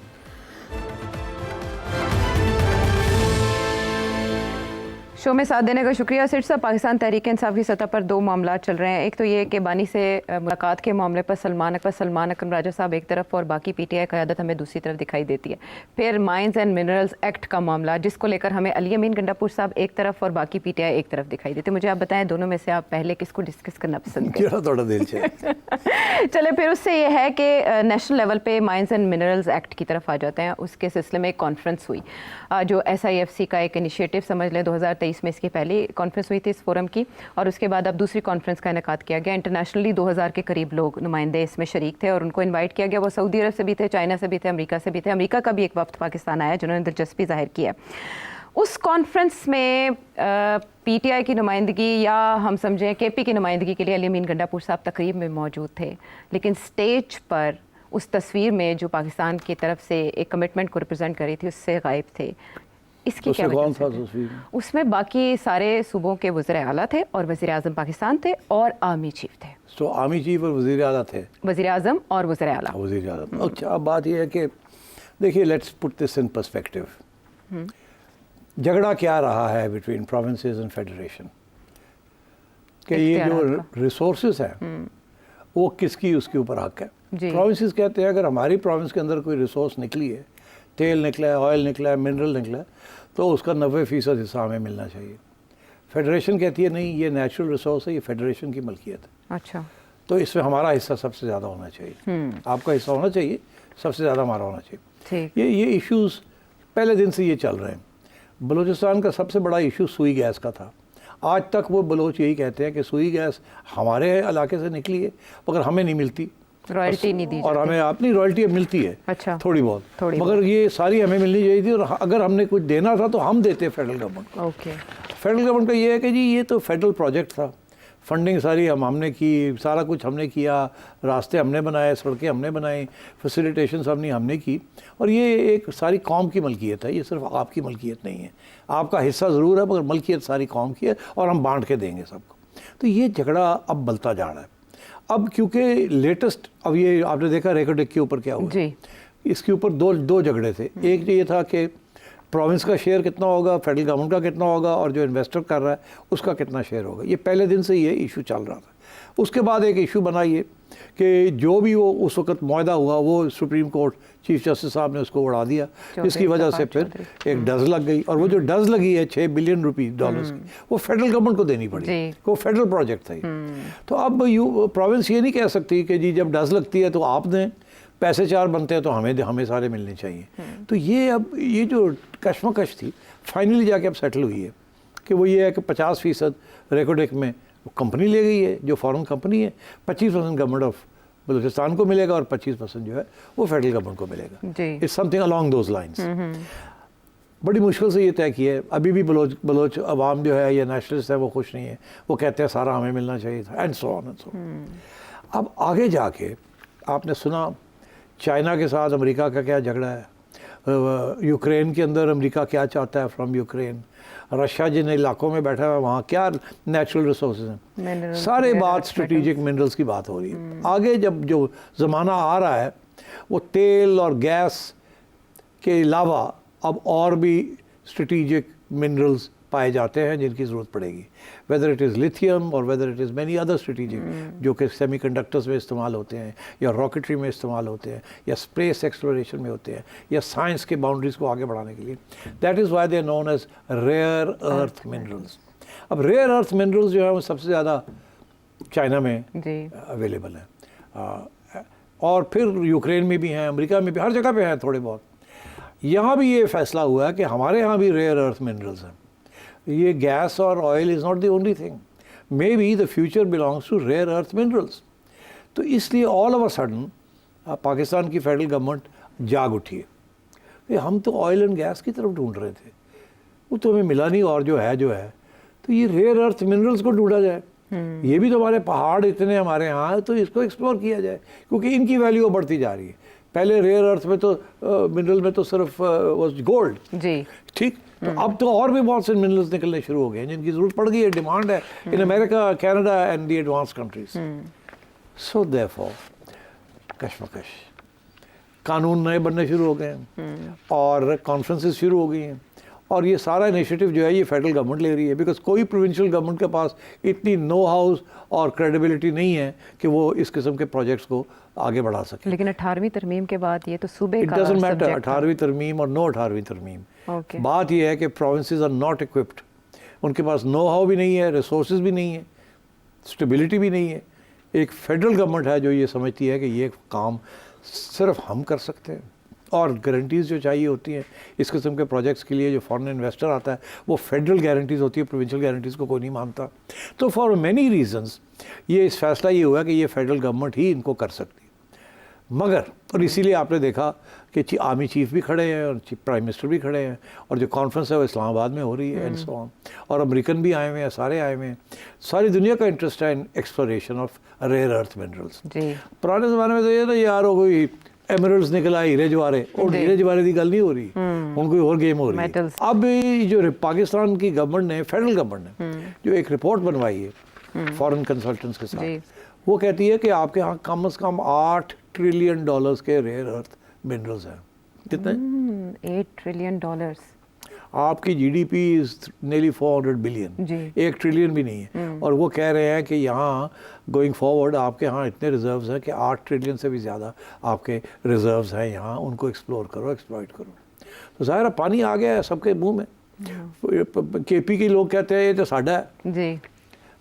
शो में साथ देने का शुक्रिया। सिर्फ साहब, पाकिस्तान तहरीक इंसाफ की सतह पर 2 मामला चल रहे हैं। एक तो ये कि बानी से मुलाकात के मामले पर सलमान अकरम राजा साहब एक तरफ और बाकी पीटीआई क़यादत हमें दूसरी तरफ दिखाई देती है। फिर माइंस एंड मिनरल्स एक्ट का मामला, जिसको लेकर हमें अली अमीन गंडापुर साहब एक तरफ और बाकी पीटीआई एक तरफ दिखाई देते। मुझे आप बताएं दोनों में से आप पहले किसको डिस्कस करना पसंद करें? चले, फिर उससे ये है कि नेशनल लेवल पे माइंस एंड मिनरल्स एक्ट की तरफ आ जाते हैं। उसके सिलसिले में एक कॉन्फ्रेंस हुई जो SIFC का एक इनिशिएटिव समझ लें। 2023 में इसकी पहली कॉन्फ्रेंस हुई थी इस फोरम की, और उसके बाद अब दूसरी कॉन्फ्रेंस का इनेकाद किया गया। इंटरनेशनली 2000 के करीब लोग नुमाइंदे इसमें शरीक थे और उनको इनवाइट किया गया। वो सऊदी अरब से भी थे, चाइना से भी थे, अमेरिका से भी थे। अमेरिका का भी एक वफ्द पाकिस्तान आया जिन्होंने दिलचस्पी जाहिर की है। उस कॉन्फ्रेंस में PTI की नुमाइंदगी या हम समझें KP की नुमाइंदगी के लिए अली अमीन गंडापुर साहब तकरीब में मौजूद थे, लेकिन स्टेज पर उस तस्वीर में जो पाकिस्तान की तरफ से एक कमिटमेंट को रिप्रेजेंट करी थी उससे गायब थे। इसकी क्या वजह थी? उसमें बाकी सारे सूबों के वज़ीर आला थे और वज़ीर आज़म पाकिस्तान थे और आर्मी चीफ थे। तो आर्मी चीफ और वज़ीर आला थे, वज़ीर आज़म और वज़ीर आला। वज़ीर आज़म। अच्छा, अब बात यह है कि देखिए, let's put this in perspective. झगड़ा क्या रहा है बिटवीन प्रोविंसेस एंड फेडरेशन कि ये जो रिसोर्सेज हैं वो किसकी उसके ऊपर हक है। प्रोविंसेस कहते हैं अगर हमारी प्रोविंस के अंदर कोई रिसोर्स निकली है, तेल निकला है, ऑयल निकला है, मिनरल निकला है, तो उसका 90% हिस्सा हमें मिलना चाहिए। फेडरेशन कहती है नहीं, ये नेचुरल रिसोर्स है, ये फेडरेशन की मलकियत है। अच्छा, तो इसमें हमारा हिस्सा सबसे ज़्यादा होना चाहिए। आपका हिस्सा होना चाहिए, सबसे ज़्यादा हमारा होना चाहिए। ये इश्यूज़ पहले दिन से ये चल रहे हैं। बलूचिस्तान का सबसे बड़ा इशू सुई गैस का था। आज तक वो बलोच यही कहते हैं कि सुई गैस हमारे इलाके से निकली है मगर हमें नहीं मिलती, रॉयल्टी नहीं दी, और हमें अपनी रॉयल्टी मिलती है। अच्छा, थोड़ी बहुत मगर ये सारी हमें मिलनी चाहिए थी, और अगर हमने कुछ देना था तो हम देते फेडरल गवर्नमेंट को। फेडरल गवर्नमेंट का ये है कि जी ये तो फेडरल प्रोजेक्ट था, फंडिंग सारी हमने की, सारा कुछ हमने किया, रास्ते हमने बनाए, सड़कें हमने बनाई, फैसिलिटेशन हमने की, और ये एक सारी कौम की मलकियत है, ये सिर्फ आपकी मलकियत नहीं है। आपका हिस्सा ज़रूर है मगर मलकियत सारी कौम की है और हम बांट के देंगे सबको। तो ये झगड़ा अब बलता जा रहा है। अब क्योंकि लेटेस्ट, अब ये आपने देखा रेकोडेक के ऊपर क्या हुआ जी। इसके ऊपर दो झगड़े थे। एक ये था कि प्रोविंस का शेयर कितना होगा, फेडरल गवर्नमेंट का कितना होगा, और जो इन्वेस्टर कर रहा है उसका कितना शेयर होगा। ये पहले दिन से ये इशू चल रहा था। उसके बाद एक इशू बना ये कि जो भी वो उस वक्त मुआहदा हुआ वो सुप्रीम कोर्ट चीफ जस्टिस साहब ने उसको उड़ा दिया, जिसकी वजह से फिर एक डज लग गई, और वो जो डज लगी है 6 बिलियन डॉलर्स की, वो फेडरल गवर्नमेंट को देनी पड़ी। वो फेडरल प्रोजेक्ट था। तो अब प्रोविंस ये नहीं कह सकती कि जी जब डज लगती है तो आप दें, पैसे 4 बनते हैं तो हमें सारे मिलने चाहिए। तो ये अब ये जो कश्मकश थी फाइनली जाके अब सेटल हुई है कि वो ये है कि 50% रेकोडेक में कंपनी ले गई है जो फॉरेन कंपनी है, 25% गवर्नमेंट ऑफ बलूचिस्तान को मिलेगा और 25% जो है वो फेडरल गवर्नमेंट को मिलेगा। It's something along those lines. बड़ी मुश्किल से ये तय किया है। अभी भी बलोच अवाम जो है या नेशनलिस्ट है वो खुश नहीं है, वो कहते हैं सारा हमें मिलना चाहिए था, एंड सो ऑन एंड सो। अब आगे जाके आपने सुना चाइना के साथ अमेरिका का क्या झगड़ा है, यूक्रेन के अंदर अमेरिका क्या चाहता है फ्रॉम यूक्रेन, रशिया जिन इलाकों में बैठा हुआ है वहाँ क्या नेचुरल रिसोर्सेज हैं, सारे बात स्ट्रेटेजिक मिनरल्स की बात हो रही है। आगे जब जो ज़माना आ रहा है वो तेल और गैस के अलावा अब और भी स्ट्रेटेजिक मिनरल्स पाए जाते हैं जिनकी ज़रूरत पड़ेगी, वेदर इट इज़ लिथियम और whether it is many other strategic जो कि सेमीकंडक्टर्स में इस्तेमाल होते हैं या रॉकेटरी में इस्तेमाल होते हैं या स्पेस एक्सप्लोरेशन में होते हैं या साइंस के बाउंड्रीज़ को आगे बढ़ाने के लिए। That is why they are known as rare earth minerals. अब रेयर अर्थ मिनरल्स जो है वो सबसे ज़्यादा चाइना में अवेलेबल है, और फिर यूक्रेन में भी हैं, अमेरिका में भी, हर जगह पे हैं थोड़े बहुत। यहाँ भी ये फैसला हुआ है कि हमारे यहाँ भी रेयर अर्थ मिनरल्स हैं। ये गैस और oil is not the only thing, may be the future belongs to rare earth minerals. तो इसलिए all of a sudden Pakistan की फेडरल गवर्नमेंट जाग उठी है कि हम तो ऑयल एंड गैस की तरफ ढूंढ रहे थे, वो तो हमें मिला नहीं, और जो है तो ये रेयर अर्थ मिनरल्स को ढूंढा जाए। ये भी तो हमारे पहाड़ इतने हमारे यहाँ है, तो इसको एक्सप्लोर किया जाए, क्योंकि इनकी वैल्यू बढ़ती जा रही है। पहले रेयर अर्थ में तो मिनरल में तो सिर्फ गोल्ड जी, ठीक, तो अब तो और भी बहुत से मिनरल्स निकलने शुरू हो गए हैं जिनकी जरूरत पड़ गई है, डिमांड है in America, Canada and the advance countries. So therefore कशमकश, कानून नए बनने शुरू हो गए हैं और कॉन्फ्रेंसेस शुरू हो गई हैं, और ये सारा इनिशिएटिव जो है ये फेडरल गवर्नमेंट ले रही है, बिकॉज कोई प्रोविंशियल गवर्नमेंट के पास इतनी नो हाउस और क्रेडिबिलिटी नहीं है कि वो इस किस्म के प्रोजेक्ट्स को आगे बढ़ा सके। लेकिन 18वीं तरमीम के बाद ये तो सूबे का सब्जेक्ट है। 18वीं तरमीम और नो 18वीं तरमीम, बात ये है कि प्रोविंसेस आर नॉट इक्विप्ड, उनके पास नो हाउ भी नहीं है, रिसोर्सेज भी नहीं है, स्टेबिलिटी भी नहीं है। एक फेडरल गवर्नमेंट है जो ये समझती है कि ये काम सिर्फ हम कर सकते हैं, और गारंटीज़ जो चाहिए होती हैं इस किस्म के प्रोजेक्ट्स के लिए, जो फॉरेन इन्वेस्टर आता है वो फेडरल गारंटीज़ होती है, प्रोविंशियल गारंटीज़ को कोई नहीं मानता। तो फॉर मैनी रीजंस ये इस फैसला ये हुआ कि ये फेडरल गवर्नमेंट ही इनको कर सकती है। मगर और इसीलिए आपने देखा कि आर्मी चीफ भी खड़े हैं और प्राइम मिनिस्टर भी खड़े हैं, और जो कॉन्फ्रेंस है वो इस्लामाबाद में हो रही है एंड सो ऑन, और अमेरिकन भी आए हुए हैं, सारे आए हुए हैं। सारी दुनिया का इंटरेस्ट है in exploration of rare earth minerals. पुराने ज़माने में तो ये ना यार हो कोई एमरल्ड्स निकल आए, हीरे जवारे, और हीरे जवारे की गल नहीं हो रही, उन कोई और गेम हो रही है। अब जो पाकिस्तान की गवर्नमेंट ने, फेडरल गवर्नमेंट ने जो एक रिपोर्ट बनवाई है फॉरेन कंसल्टेंट्स के साथ, वो कहती है कि आपके यहाँ कम से कम $8 ट्रिलियन के रेयर अर्थ मिनरल्स हैं। कितने? $8 ट्रिलियन। आपकी GDP is nearly 400 billion, 1 trillion भी नहीं है। और वो कह रहे हैं कि यहाँ गोइंग फॉरवर्ड आपके यहाँ इतने रिजर्व्स हैं कि 8 ट्रिलियन से भी ज़्यादा आपके रिजर्व्स हैं यहाँ, उनको एक्सप्लोर करो, एक्सप्लॉइट करो। तो ज़ाहिर है पानी आ गया है सबके मुंह में। केपी के लोग कहते हैं ये तो साडा है जी,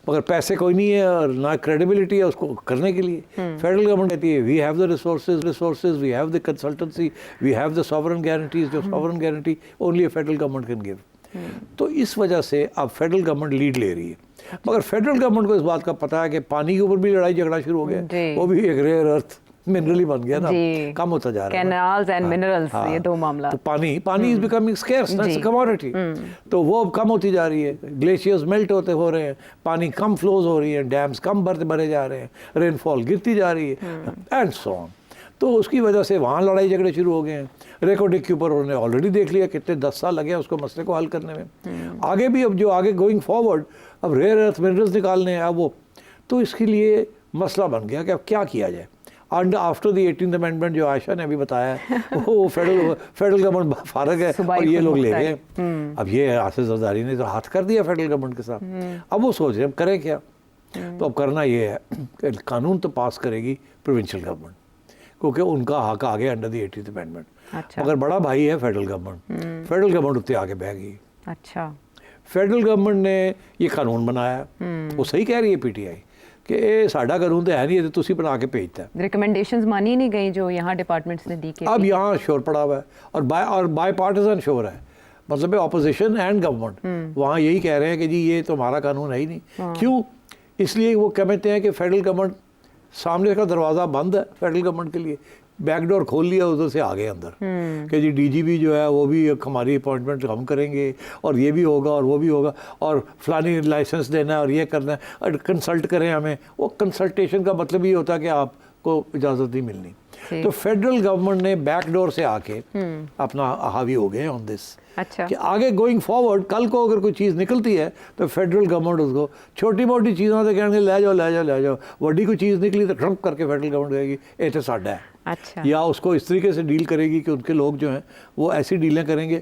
मगर पैसे कोई नहीं है और ना क्रेडिबिलिटी है उसको करने के लिए। फेडरल गवर्नमेंट कहती है we have the resources, we have the consultancy, we have the sovereign guarantees, जो sovereign guarantee only a federal government can give. तो इस वजह से अब फेडरल गवर्नमेंट लीड ले रही है। मगर फेडरल गवर्नमेंट को इस बात का पता है कि पानी के ऊपर भी लड़ाई झगड़ा शुरू हो गया, वो भी एक रेयर अर्थ मिनरल ही बन गया ना, कम होता जा रहा है। कैनाल्स एंड मिनरल्स, ये दो मामला। तो पानी is becoming scarce, that's a commodity. तो वो अब कम होती जा रही है, ग्लेशियर्स मेल्ट होते हो रहे हैं, पानी कम फ्लोज हो रही है, डैम्स कम भरे जा रहे हैं, रेनफॉल गिरती जा रही है एंड सो ऑन। तो उसकी वजह से वहाँ लड़ाई झगड़े शुरू हो गए हैं। रेकोडिक के ऊपर उन्होंने ऑलरेडी देख लिया कितने 10 साल लगे उसको मसले को हल करने में। आगे भी अब जो आगे गोइंग फॉरवर्ड अब रेयर अर्थ मिनरल्स निकालने हैं अब वो, तो इसके लिए मसला बन गया कि अब क्या किया जाए। And after the 18th amendment जो आयशा ने अभी बताया है वो फेडरल गवर्नमेंट फारग है और ये लोग ले गए। अब ये आसिफ जरदारी ने तो हाथ कर दिया फेडरल गवर्नमेंट के साथ। अब वो सोच रहे अब करें क्या। तो अब करना ये है कि कानून तो पास करेगी प्रोविंशियल गवर्नमेंट, क्योंकि उनका हक आ गया अंडर द 18th अमेंडमेंट। अच्छा। मगर बड़ा भाई है फेडरल गवर्नमेंट, फेडरल गवर्नमेंट उत्ते आगे बह गई। अच्छा, फेडरल गवर्नमेंट ने ये कानून बनाया, वो सही कह रही है पीटीआई कि ये साडा कानून तो है नहीं, तो तुसी बना के भेजता है। रिकमेंडेशंस मानी नहीं गई जो यहाँ डिपार्टमेंट्स ने दी के। अब यहाँ शोर पड़ा हुआ है और बाय पार्टिसन शोर है, मतलब ऑपोजिशन एंड गवर्नमेंट वहाँ यही कह रहे हैं कि जी ये तो हमारा कानून है ही नहीं। क्यों? इसलिए वो कहते हैं कि फेडरल गवर्नमेंट सामने का दरवाज़ा बंद है फेडरल गवर्नमेंट के लिए, बैकडोर खोल लिया, उधर से आ गए अंदर कि जी डीजीपी जो है वो भी हमारी अपॉइंटमेंट हम करेंगे और ये भी होगा और वो भी होगा और फलानी लाइसेंस देना है और ये करना है और कंसल्ट करें हमें। वो कंसल्टेशन का मतलब ये होता है कि आपको इजाज़त नहीं मिलनी। तो फेडरल गवर्नमेंट ने बैकडोर से आके अपना हावी हो गए ऑन दिस। अच्छा। कि आगे गोइंग फॉरवर्ड कल को अगर कोई चीज़ निकलती है तो फेडरल गवर्नमेंट उसको छोटी मोटी चीज़ों से कहेंगे ले जाओ ले जाओ ले जाओ, बड़ी कोई चीज़ निकली तो ट्रम्प करके फेडरल गवर्नमेंट कहेगी ये तो साडा है। अच्छा। या उसको इस तरीके से डील करेगी कि उनके लोग जो हैं वो ऐसी डीलें करेंगे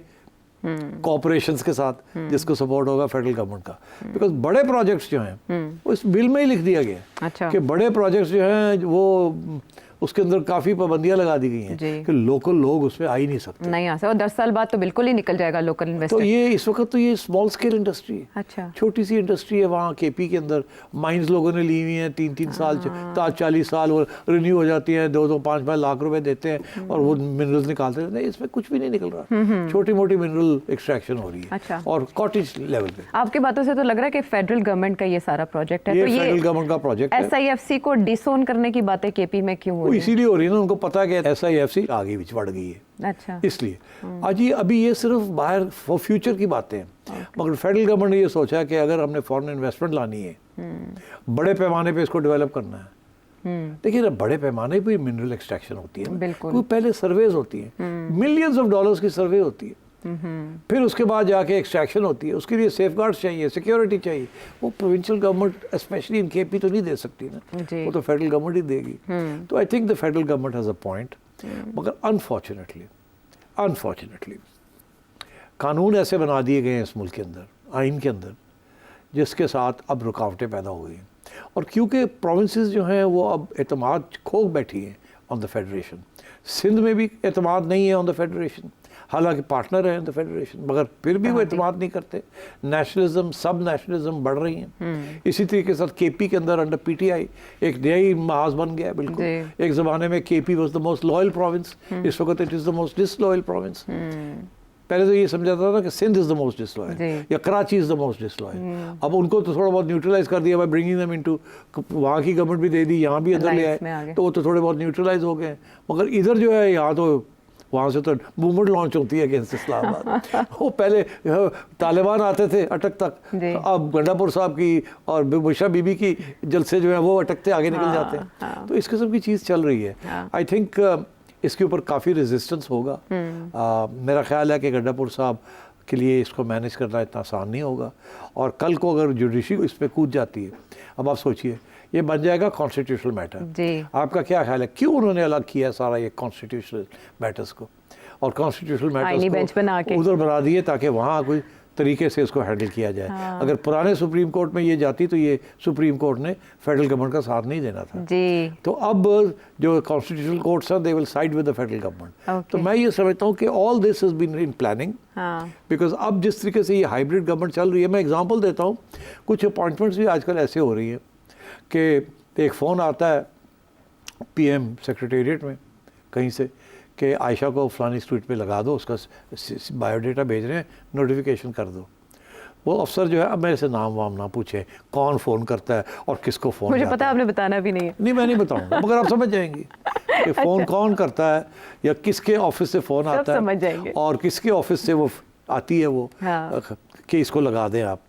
कॉर्पोरेशंस के साथ जिसको सपोर्ट होगा फेडरल गवर्नमेंट का। बिकॉज बड़े प्रोजेक्ट्स जो हैं वो इस बिल में ही लिख दिया गया है। अच्छा। कि बड़े प्रोजेक्ट्स जो हैं वो उसके अंदर काफ़ी पाबंदियां लगा दी गई हैं कि लोकल लोग उसमें आ ही नहीं सकते, नहीं आ सकते, और 10 साल बाद तो बिल्कुल ही निकल जाएगा लोकल इन्वेस्टर। तो ये इस वक्त तो ये स्मॉल स्केल इंडस्ट्री है। अच्छा। छोटी सी इंडस्ट्री है वहाँ केपी के अंदर। माइंस लोगों ने ली हुई हैं 3-3 साल 40 साल वो रिन्यू हो जाती हैं, 2-2 5-5 लाख रुपए देते हैं और वो मिनरल्स निकालते हैं। नहीं, इसमें कुछ भी नहीं निकल रहा, छोटी मोटी मिनरल एक्सट्रैक्शन हो रही है। अच्छा। और कॉटेज लेवल पे। आपकी बातों से तो लग रहा है कि फेडरल गवर्नमेंट का ये सारा प्रोजेक्ट है। ये तो ये फेडरल गवर्नमेंट का प्रोजेक्ट है। SIFC को डिसोन करने की बातें केपी में क्यों हो रही है? इसीलिए हो रही है ना, उनको पता है कि SIFC आगे बीच बढ़ गई है, अच्छा। इसलिए आज ये अभी ये सिर्फ बाहर फॉर फ्यूचर की बातें हैं। मगर फेडरल गवर्नमेंट ने ये सोचा है कि अगर हमने फॉरेन इन्वेस्टमेंट लानी है, बड़े पैमाने पे इसको डेवलप करना है। देखिए ना, बड़े पैमाने पे मिनरल एक्सट्रैक्शन होती है, बिल्कुल। कोई पहले सर्वेज होती है, मिलियंस ऑफ डॉलर्स की सर्वे होती है, फिर उसके बाद जाके एक्सट्रैक्शन होती है। उसके लिए सेफगार्ड्स चाहिए, सिक्योरिटी चाहिए। वो provincial government specially in KP तो नहीं दे सकती ना, वो तो फेडरल गवर्नमेंट ही देगी। तो I think the federal government has a point. मगर अनफॉर्चुनेटली कानून ऐसे बना दिए गए हैं इस मुल्क के अंदर, आइन के अंदर, जिसके साथ अब रुकावटें पैदा हो गई हैं। और क्योंकि प्रोविंसेस जो हैं वो अब एतमाद खो बैठी हैं ऑन द फेडरेशन। सिंध में भी एतमाद नहीं है ऑन द फेडरेशन, हालांकि पार्टनर है इन द फेडरेशन, मगर फिर भी वो एतमाद नहीं करते। नेशनलिज्म, सब नेशनलिज्म बढ़ रही हैं। इसी तरीके के साथ केपी के अंदर अंडर PTI एक नया ही महाज बन गया है। बिल्कुल एक ज़माने में KP was the most loyal province, इस वक्त it is the most disloyal province. पहले तो ये समझा जाता था कि Sindh is the most disloyal या Karachi is the most disloyal. अब उनको तो थोड़ा बहुत न्यूट्रलाइज कर दिया बाय ब्रिंगिंग देम इनटू, वहाँ की गवर्नमेंट भी दे दी, यहाँ भी अंदर ले आए, तो वो तो थोड़े बहुत न्यूट्रलाइज हो गए। मगर इधर जो है, यहाँ तो वहाँ से तो मूवमेंट लॉन्च होती है अगेंस्ट इस्लामाबाद। वो पहले तालिबान आते थे अटक तक, अब गंडापुर साहब की और बुशरा बीबी की जलसे जो है वो अटकते आगे निकल जाते हैं। तो इस किस्म की चीज़ चल रही है। आई थिंक इसके ऊपर काफ़ी रेजिस्टेंस होगा। मेरा ख्याल है कि गंडापुर साहब के लिए इसको मैनेज करना इतना आसान नहीं होगा। और कल को अगर जुडिशरी इस पर कूद जाती है, अब आप सोचिए ये बन जाएगा कॉन्स्टिट्यूशनल मैटर। आपका क्या ख्याल है, क्यों उन्होंने अलग किया सारा ये कॉन्स्टिट्यूशनल मैटर्स को, और कॉन्स्टिट्यूशनल मैटर्स को उधर बना दिए ताकि वहाँ कोई तरीके से इसको हैंडल किया जाए। अगर पुराने सुप्रीम कोर्ट में ये जाती तो ये सुप्रीम कोर्ट ने फेडरल गवर्नमेंट का साथ नहीं देना था जी। तो अब जो कॉन्स्टिट्यूशनल कोर्ट्स हैं they will side with the federal government. तो मैं ये समझता हूँ कि all this has been in planning, because अब जिस तरीके से ये हाइब्रिड गवर्नमेंट चल रही है, मैं एग्जांपल देता हूँ, कुछ अपॉइंटमेंट्स भी आजकल ऐसे हो रही हैं कि एक फ़ोन आता है PM सेक्रेटेरिएट में कहीं से कि आयशा को फलानी स्ट्रीट पे लगा दो, उसका बायोडाटा भेज रहे हैं, नोटिफिकेशन कर दो। वो अफसर जो है, अब मेरे से नाम वाम ना पूछे कौन फ़ोन करता है और किसको फ़ोन, मुझे पता है, आपने बताना भी नहीं है। नहीं, मैं नहीं बताऊंगा, मगर आप समझ जाएंगी कि फ़ोन कौन करता है या किसके ऑफिस से फ़ोन आता है, समझ जाएंगे, और किसके ऑफिस से वो आती है वो कि इसको लगा दें आप।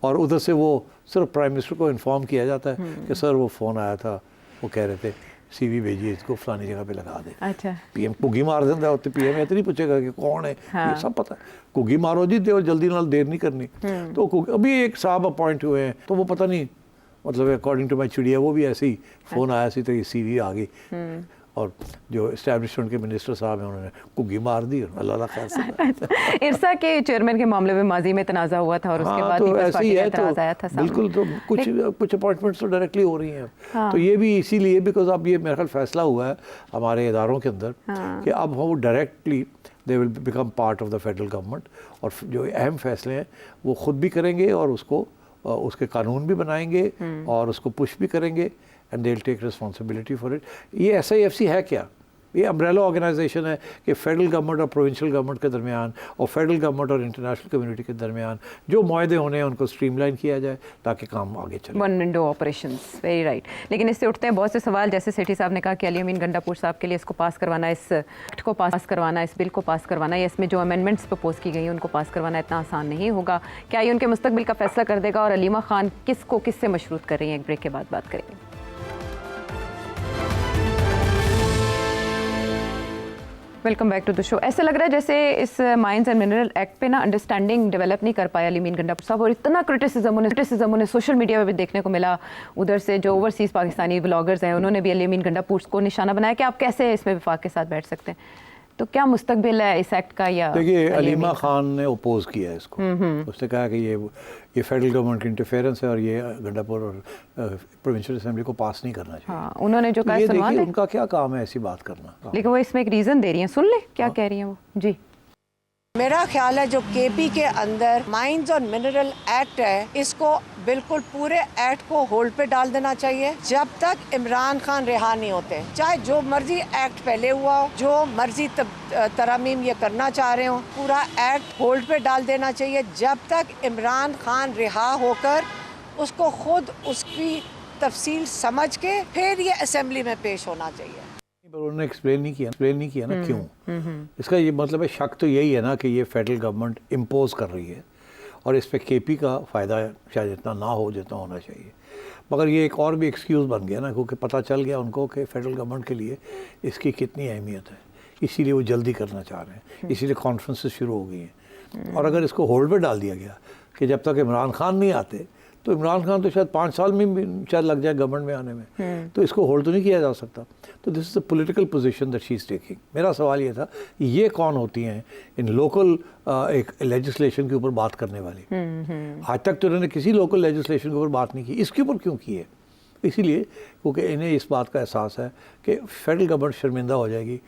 और उधर से वो सिर्फ प्राइम मिनिस्टर को इन्फॉर्म किया जाता है कि सर वो फ़ोन आया था, वो कह रहे थे CV भेजिए, इसको फलानी जगह पे लगा दे। अच्छा। PM कुगी मार देता है, PM ये तो नहीं पूछेगा कि कौन है, ये सब पता है, कुगी मारो जी, दे जल्दी नाल देर नहीं करनी। तो अभी एक साहब अपॉइंट हुए हैं, तो वो पता नहीं, मतलब अकॉर्डिंग टू माई चिड़िया वो भी ऐसे ही फ़ोन आया सी तो ये CV आ गई, और जो एस्टैब्लिशमेंट के मिनिस्टर साहब हैं उन्होंने कुगी मार दी, अल्लाह खैर से। इरसा के चेयरमैन के मामले में माजी में तनाज़ा हुआ था और उसके बाद तो ऐसे ही है, तो आया था बिल्कुल। तो कुछ अपॉइंटमेंट्स तो डायरेक्टली हो रही हैं। तो ये भी इसीलिए बिकॉज अब ये मेरा ख्याल फैसला हुआ है हमारे इदारों के अंदर कि अब वो directly they will become part of the federal government, और जो अहम फैसले हैं वो ख़ुद भी करेंगे और उसको उसके कानून भी बनाएंगे और उसको पुश भी करेंगे, and they will take responsibility for it. ये SIFC है क्या? ये अम्ब्रेला ऑर्गेनाइजेशन है कि फेडरल गवर्नमेंट और प्रोविंशियल गवर्नमेंट के दरमियान और फेडरल गवर्नमेंट और इंटरनेशनल कम्युनिटी के दरमियान जो मुआहदे होने हैं उनको स्ट्रीमलाइन किया जाए ताकि काम आगे चले। One window operations, very right. लेकिन इससे उठते हैं बहुत से सवाल, जैसे सेठी साहब ने कहा कि अली अमीन गंडापुर साहब के लिए इसको पास करवाना, इस एक्ट को पास करवाना, इस बिल को पास करवाना, या इसमें जो अमेंडमेंट्स प्रपोज की गई हैं उनको पास करवाना इतना आसान नहीं होगा। क्या ये उनके मुस्तकबिल का फैसला कर देगा? और अलीमा खान किसको किससे मशरूत कर रही हैं? एक ब्रेक के बाद बात करेंगे। Welcome back to the show. ऐसा लग रहा है जैसे इस माइंस एंड मिनरल एक्ट पे ना अंडरस्टैंडिंग डेवलप नहीं कर पाया अली अमीन गंडापुर साहब, और इतना क्रिटिसिज्म उन्हें सोशल मीडिया पे भी देखने को मिला। उधर से जो ओवरसीज़ पाकिस्तानी ब्लॉगर्स हैं उन्होंने भी अली अमीन गंडापुर को निशाना बनाया कि आप कैसे इसमें वफाक के साथ बैठ सकते हैं। तो क्या मुस्तकबिल है इस एक्ट का? या देखिए, अलीमा खान ने ओपोज किया है इसको। उसने कहा कि ये फेडरल गवर्नमेंट की इंटरफेरेंस है और ये गंडापुर और प्रोविंशियल असेंबली को पास नहीं करना चाहिए। हाँ, उन्होंने जो कहा ये सुनवा देखिए दें। उनका क्या काम है ऐसी बात करना। लेकिन वो इसमें एक रीज़न दे रही हैं, सुन ले क्या कह रही हैं वो जी। मेरा ख्याल है जो केपी के अंदर माइंस और मिनरल एक्ट है, इसको बिल्कुल पूरे एक्ट को होल्ड पे डाल देना चाहिए जब तक इमरान खान रिहा नहीं होते। चाहे जो मर्जी एक्ट पहले हुआ हो, जो मर्जी तरमीम ये करना चाह रहे हो, पूरा एक्ट होल्ड पे डाल देना चाहिए जब तक इमरान खान रिहा होकर उसको खुद उसकी तफसील समझ के फिर ये असेंबली में पेश होना चाहिए। पर उन्होंने एक्सप्लेन नहीं किया ना क्यों। इसका ये मतलब है, शक तो यही है ना कि ये फेडरल गवर्नमेंट इम्पोज कर रही है और इस पे केपी का फ़ायदा शायद इतना ना हो जितना होना चाहिए। मगर ये एक और भी एक्सक्यूज़ बन गया ना, क्योंकि पता चल गया उनको कि फेडरल गवर्नमेंट के लिए इसकी कितनी अहमियत है, इसीलिए वो जल्दी करना चाह रहे हैं, इसीलिए कॉन्फ्रेंसेस शुरू हो गई हैं। और अगर इसको होल्ड पर डाल दिया गया कि जब तक इमरान खान नहीं आते, तो इमरान खान तो शायद 5 साल में भी शायद लग जाए गवर्नमेंट में आने में, तो इसको होल्ड तो नहीं किया जा सकता। तो this is the political position that she is taking. मेरा सवाल ये था, ये कौन होती हैं इन लोकल एक लेजिस्लेशन के ऊपर बात करने वाली? आज तक तो उन्होंने किसी लोकल लेजिस्लेशन के ऊपर बात नहीं की, इसके ऊपर क्यों की है? इसीलिए क्योंकि इन्हें इस बात का एहसास है कि फेडरल गवर्नमेंट शर्मिंदा हो जाएगी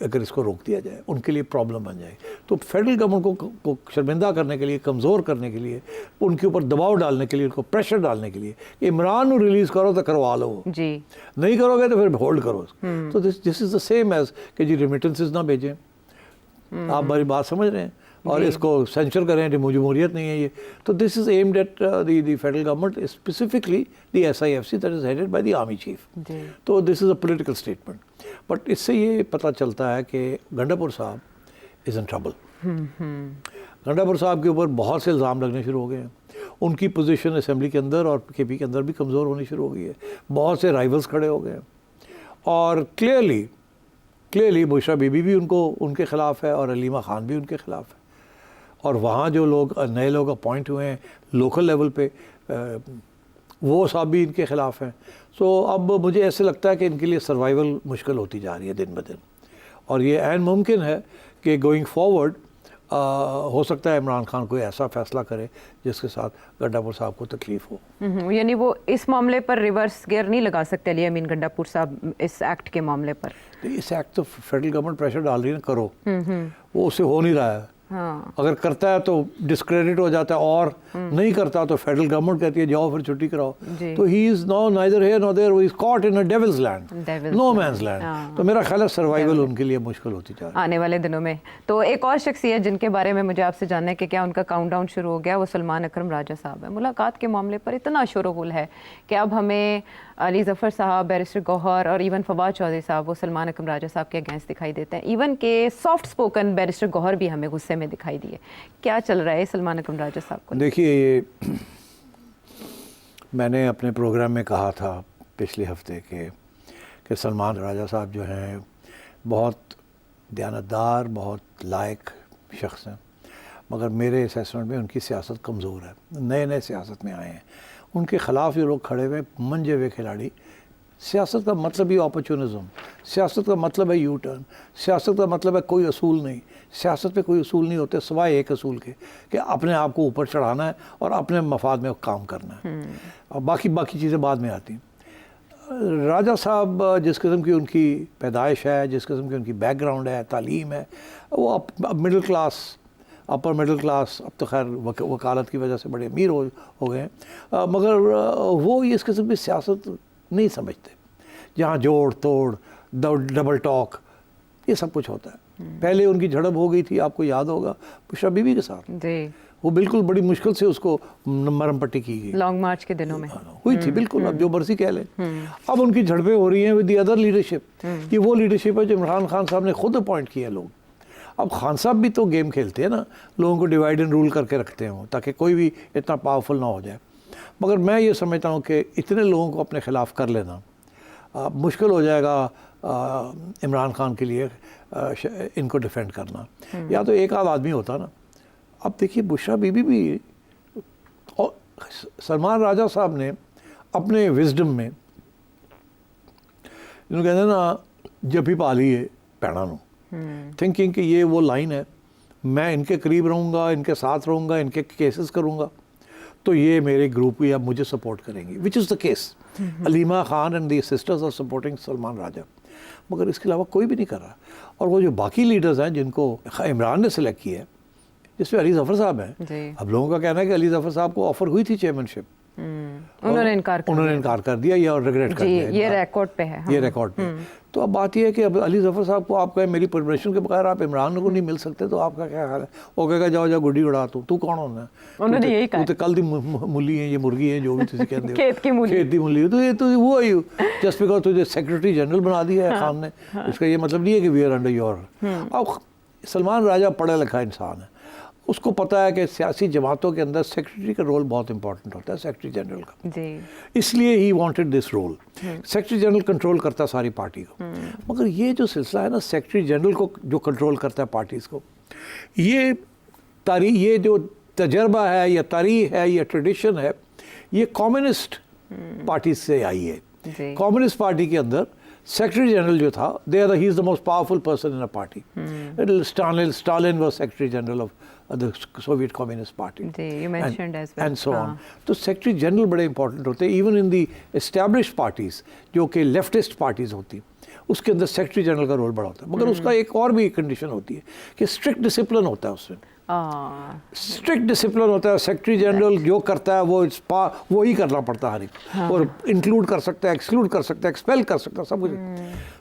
अगर इसको रोक दिया जाए, उनके लिए प्रॉब्लम बन जाएगी। तो फेडरल गवर्नमेंट को शर्मिंदा करने के लिए, कमज़ोर करने के लिए, उनके ऊपर दबाव डालने के लिए, उनको प्रेशर डालने के लिए, इमरान को रिलीज़ करो तो करवा लो जी, नहीं करोगे तो फिर होल्ड करो। तो this is the same as कि जी रेमिटेंसेस ना भेजें। आप हमारी बात समझ रहे हैं? और इसको सेंसर करें कि जमहूरियत नहीं है ये। तो this is aimed at the federal government, specifically the SIFC that is headed by the army chief. तो this is a political statement. But इससे ये पता चलता है कि गंडापुर साहब इज़ इन ट्रबल। गंडापुर साहब के ऊपर बहुत से इल्ज़ाम लगने शुरू हो गए हैं। उनकी पोजीशन असेंबली के अंदर और केपी के अंदर भी कमज़ोर होनी शुरू हो गई है। बहुत से राइवल्स खड़े हो गए हैं और क्लियरली बुशरा बीबी भी उनके ख़िलाफ़ है और अलीमा खान भी उनके ख़िलाफ़ है। और वहाँ जो लोग नए लोग अपॉइंट हुए हैं लोकल लेवल पे, वो सब भी इनके ख़िलाफ़ हैं। सो अब मुझे ऐसे लगता है कि इनके लिए सर्वाइवल मुश्किल होती जा रही है दिन ब दिन, और ये ऐन मुमकिन है कि गोइंग फॉरवर्ड हो सकता है इमरान खान कोई ऐसा फ़ैसला करे जिसके साथ गंडापुर साहब को तकलीफ़ हो। यानी वो इस मामले पर रिवर्स गियर नहीं लगा सकते अली अमीन गंडापुर साहब इस एक्ट के मामले पर? इस एक्ट तो फेडरल गवर्नमेंट प्रेशर डाल रही है ना, करो। वो उससे हो नहीं रहा है। हाँ। अगर करता है तो डिस्क्रेडिट हो जाता है, और नहीं करता तो फेडरल गवर्नमेंट कहती है जाओ फिर छुट्टी कराओ। तो he is now neither here nor there, he is caught in a devil's land, no man's land. तो मेरा ख्याल है सर्वाइवल उनके लिए मुश्किल होती जा रही है आने वाले दिनों में। तो एक और शख्सियत जिनके बारे में मुझे आपसे जानना है कि क्या उनका काउंटडाउन शुरू हो गया, वो सलमान अकरम राजा साहब है। मुलाकात के मामले पर इतना शोरगुल है कि अब हमें अली ज़फ़र साहब, बैरिस्टर गौहर और इवन फवाद चौधरी साहब वो सलमान अकरम राजा साहब के अगेंस्ट दिखाई देते हैं। इवन के सॉफ्ट स्पोकन बैरिस्टर गौहर भी हमें गुस्से में दिखाई दिए। क्या चल रहा है सलमान अकरम राजा साहब को? देखिए, ये मैंने अपने प्रोग्राम में कहा था पिछले हफ्ते कि सलमान राजा साहब जो हैं बहुत दयानतदार, बहुत लायक शख्स हैं, मगर मेरे असेसमेंट में उनकी सियासत कमज़ोर है। नए सियासत में आए हैं, उनके ख़िलाफ़ जो लोग खड़े हुए मंजे हुए खिलाड़ी। सियासत का मतलब ही अपॉर्चुनिज़म, सियासत का मतलब है यू टर्न, सियासत का मतलब है कोई असूल नहीं। सियासत पे कोई असूल नहीं होते सिवाय एक असूल के कि अपने आप को ऊपर चढ़ाना है और अपने मफाद में काम करना है, और बाकी चीज़ें बाद में आती हैं। राजा साहब जिस किस्म की उनकी पैदाइश है, जिस किस्म की उनकी बैकग्राउंड है, तालीम है, वो अब middle class, upper middle class, अब तो खैर वकालत की वजह से बड़े अमीर हो गए हैं, मगर वो इस किस्म की सियासत नहीं समझते जहाँ जोड़ तोड़, डबल टॉक, ये सब कुछ होता है। पहले उनकी झड़प हो गई थी, आपको याद होगा, बुशरा बीबी के साथ जी, वो बिल्कुल बड़ी मुश्किल से उसको मरहम पट्टी की गई, लॉन्ग मार्च के दिनों में हुई थी बिल्कुल। अब जो मर्जी कह लें, अब उनकी झड़पें हो रही हैं विद द अदर लीडरशिप। ये वो लीडरशिप है जो इमरान खान साहब ने खुद अपॉइंट किया लोग। अब खान साहब भी तो गेम खेलते हैं ना, लोगों को डिवाइड एंड रूल करके रखते हैं वो, ताकि कोई भी इतना पावरफुल ना हो जाए। मगर मैं ये समझता हूँ कि इतने लोगों को अपने ख़िलाफ़ कर लेना मुश्किल हो जाएगा इमरान खान के लिए इनको डिफेंड करना। या तो एक आध आदमी होता ना। अब देखिए बुशरा बीबी भी और सलमान राजा साहब ने अपने विजडम में इन्होंने कहते हैं ना, जब भी पाली है पैणा नू, थिंकिंग कि ये वो लाइन है, मैं इनके करीब रहूँगा, इनके साथ रहूँगा, इनके केसेस करूँगा तो ये मेरे ग्रुप या मुझे सपोर्ट करेंगे, which is the case. Aleema Khan and the sisters are supporting Salman Raja, मगर इसके अलावा कोई भी नहीं कर रहा। और वो जो बाकी लीडर्स हैं जिनको इमरान ने सेलेक्ट किया है, जिसमें अली जफ़र साहब हैं, अब लोगों का कहना है कि अली जफ़र साहब को ऑफर हुई थी चेयरमैनशिप, उन्होंने इनकार कर दिया या रिग्रेट कर दिया। ये रिकॉर्ड पे है। ये रिकॉर्ड पे। तो अब बात ये है कि अब अली जफ़र साहब को आप कहें मेरी परमिशन के बगैर आप इमरान को नहीं मिल सकते, तो आपका क्या ख्याल है? वो कहेगा जाओ जाओ गुड्डी उड़ा, तू कौन होना है? उन्होंने यही कहा, तू तो कल दी मूली है, ये मुर्गी है, जो भी तुझे कहते हो खेत की मूली, तो ये तो वो है, जस्ट बिकॉज तुझे सेक्रेटरी जनरल बना दिया है खान ने, इसका ये मतलब नहीं है कि वी आर अंडर योर। अब सलमान राजा पढ़ा लिखा इंसान है, उसको पता है कि सियासी जमातों के अंदर सेक्रेटरी का रोल बहुत इंपॉर्टेंट होता है, सेक्रेटरी जनरल का जी। इसलिए he wanted this role. Secretary general control करता है सारी पार्टी को, मगर ये जो सिलसिला है ना सेक्रेटरी जनरल को जो कंट्रोल करता है पार्टीज़ को, ये जो तजर्बा है या तारीख है या ट्रेडिशन है, ये कम्युनिस्ट पार्टी से आई है। कम्युनिस्ट पार्टी के अंदर सेक्रेटरी जनरल जो था, he is the most powerful person in a party. Stalin was secretary general of the Soviet Communist Party, you mentioned as well, and so on. तो secretary general बड़े important होते हैं, even in the established parties जो कि leftist parties होती, उसके अंदर secretary general का रोल बड़ा होता है। मगर उसका एक और भी कंडीशन होती है कि स्ट्रिक्ट डिसिप्लिन होता है उसमें, स्ट्रिक्ट डिसिप्लिन होता है। सेक्रेटरी जनरल जो करता है वो ही करना पड़ता है हर एक, और इंक्लूड कर सकता है, एक्सक्लूड कर सकता है, एक्सपेल कर सकता है, सब कुछ।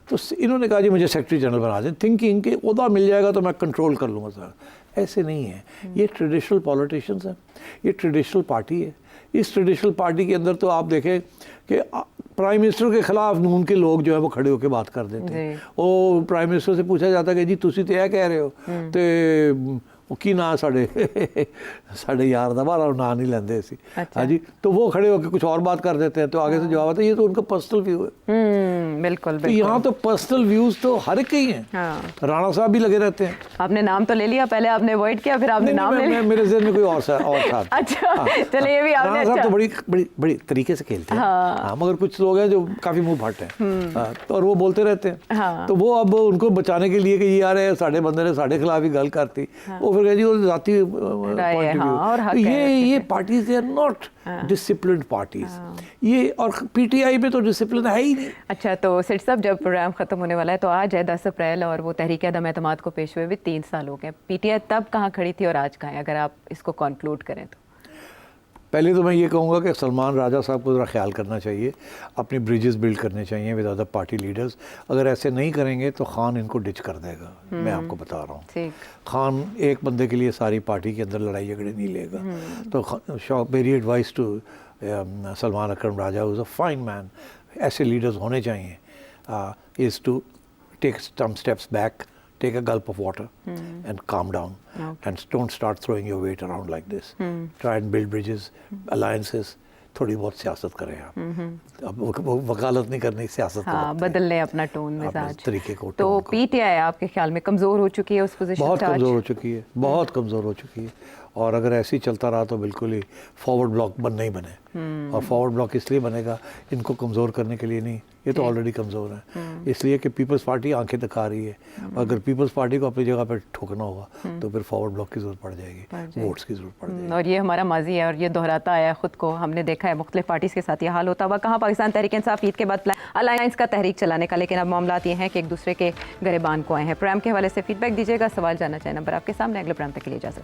तो इन्होंने कहा जी मुझे सेक्रेटरी जनरल बना दें, थिंकिंग कि ओहदा मिल जाएगा तो मैं कंट्रोल कर लूँगा सर। ऐसे नहीं है, ये ट्रेडिशनल पॉलिटिशियंस हैं, ये ट्रेडिशनल पार्टी है। इस ट्रेडिशनल पार्टी के अंदर तो आप देखें कि प्राइम मिनिस्टर के खिलाफ नून के लोग जो है वो खड़े होकर बात कर देते हैं। वो प्राइम मिनिस्टर से पूछा जाता है कि जी तुसी तो यह कह रहे हो, तो की ना साढ़े यार का बारा ना नहीं लेंदे सी। हाँ जी, तो वो खड़े होकर कुछ और बात कर देते हैं, तो आगे से जवाब आता है ये तो उनका पर्सनल व्यू है। बिल्कुल। तो यहाँ तो पर्सनल व्यूज तो हर एक ही हैं। राणा साहब भी लगे रहते हैं। आपने नाम तो ले लिया, पहले आपने अवॉइड किया, फिर आपने नाम ले लिया। मेरे ज़हन में कोई और था। अच्छा, चलिए ये भी आपने। राणा साहब तो बड़ी तरीके से खेलते हैं, हाँ, मगर कुछ लोग हैं जो काफी मुंह फट हैं और वो बोलते रहते हैं। तो वो अब उनको बचाने के लिए कि यार साढ़े बंदे ने साढ़े खिलाफ ही गल करती, वो फिर कह जी जाती पॉइंट ऑफ व्यू। ये parties they are not disciplined parties, ये और पीटीआई में तो डिसिप्लिन है ही नहीं। अच्छा, तो सेठ साहब जब प्रोग्राम खत्म होने वाला है तो आज है 10 अप्रैल और वो तहरीक अदम एतमाद को पेश हुए भी 3 साल हो गए। पीटीआई तब कहाँ खड़ी थी और आज कहाँ है, अगर आप इसको कंक्लूड करें तो? पहले तो मैं ये कहूँगा कि सलमान राजा साहब को ज़रा ख्याल करना चाहिए, अपनी ब्रिजेस बिल्ड करने चाहिए विद अदर पार्टी लीडर्स। अगर ऐसे नहीं करेंगे तो खान इनको डिच कर देगा, मैं आपको बता रहा हूँ। खान एक बंदे के लिए सारी पार्टी के अंदर लड़ाई झगड़े नहीं लेगा। तो मेरी advice to Salman Akram Raja is a fine man, ऐसे लीडर्स होने चाहिए, is to take some steps back, take a gulp of water and calm down, and don't start throwing your weight around like this. Try and build bridges, alliances. थोड़ी बहुत सियासत करें आप। अब वो वकालत नहीं करनी, सियासत बदल लें अपना टोन मिजाज तरीके को। तो पीटीआई आपके ख्याल में कमज़ोर हो चुकी है उस पोजीशन से? बहुत कमज़ोर हो चुकी है, बहुत कमज़ोर हो चुकी है। और अगर ऐसे ही चलता रहा तो बिल्कुल ही फॉरवर्ड ब्लॉक नहीं बने। और फॉरवर्ड ब्लॉक इसलिए बनेगा इनको कमज़ोर करने के लिए नहीं, ये तो ऑलरेडी कमज़ोर है, इसलिए कि पीपल्स पार्टी आंखें दिखा रही है। अगर पीपल्स पार्टी को अपनी जगह पर ठोकना होगा तो फिर फॉरवर्ड ब्लॉक की ज़रूरत पड़ जाएगी, वोट्स की ज़रूरत पड़ जाएगी। और ये हमारा माजी है और ये दोहराता आया ख़ुद को। हमने देखा है मुख्तलिफ पार्टीज़ के साथ ये हाल होता हुआ, कहाँ पाकिस्तान तहरीक इंसाफ ईद के बाद अलायंस का तहरीक चलाने का, लेकिन अब मामला ये हैं कि एक दूसरे के गरेबान को आए हैं। प्रोग्राम के हवाले से फीडबैक दीजिएगा, सवाल जानना चाहे नंबर आपके सामने। अगले प्रोग्राम तक के लिए इजाज़त।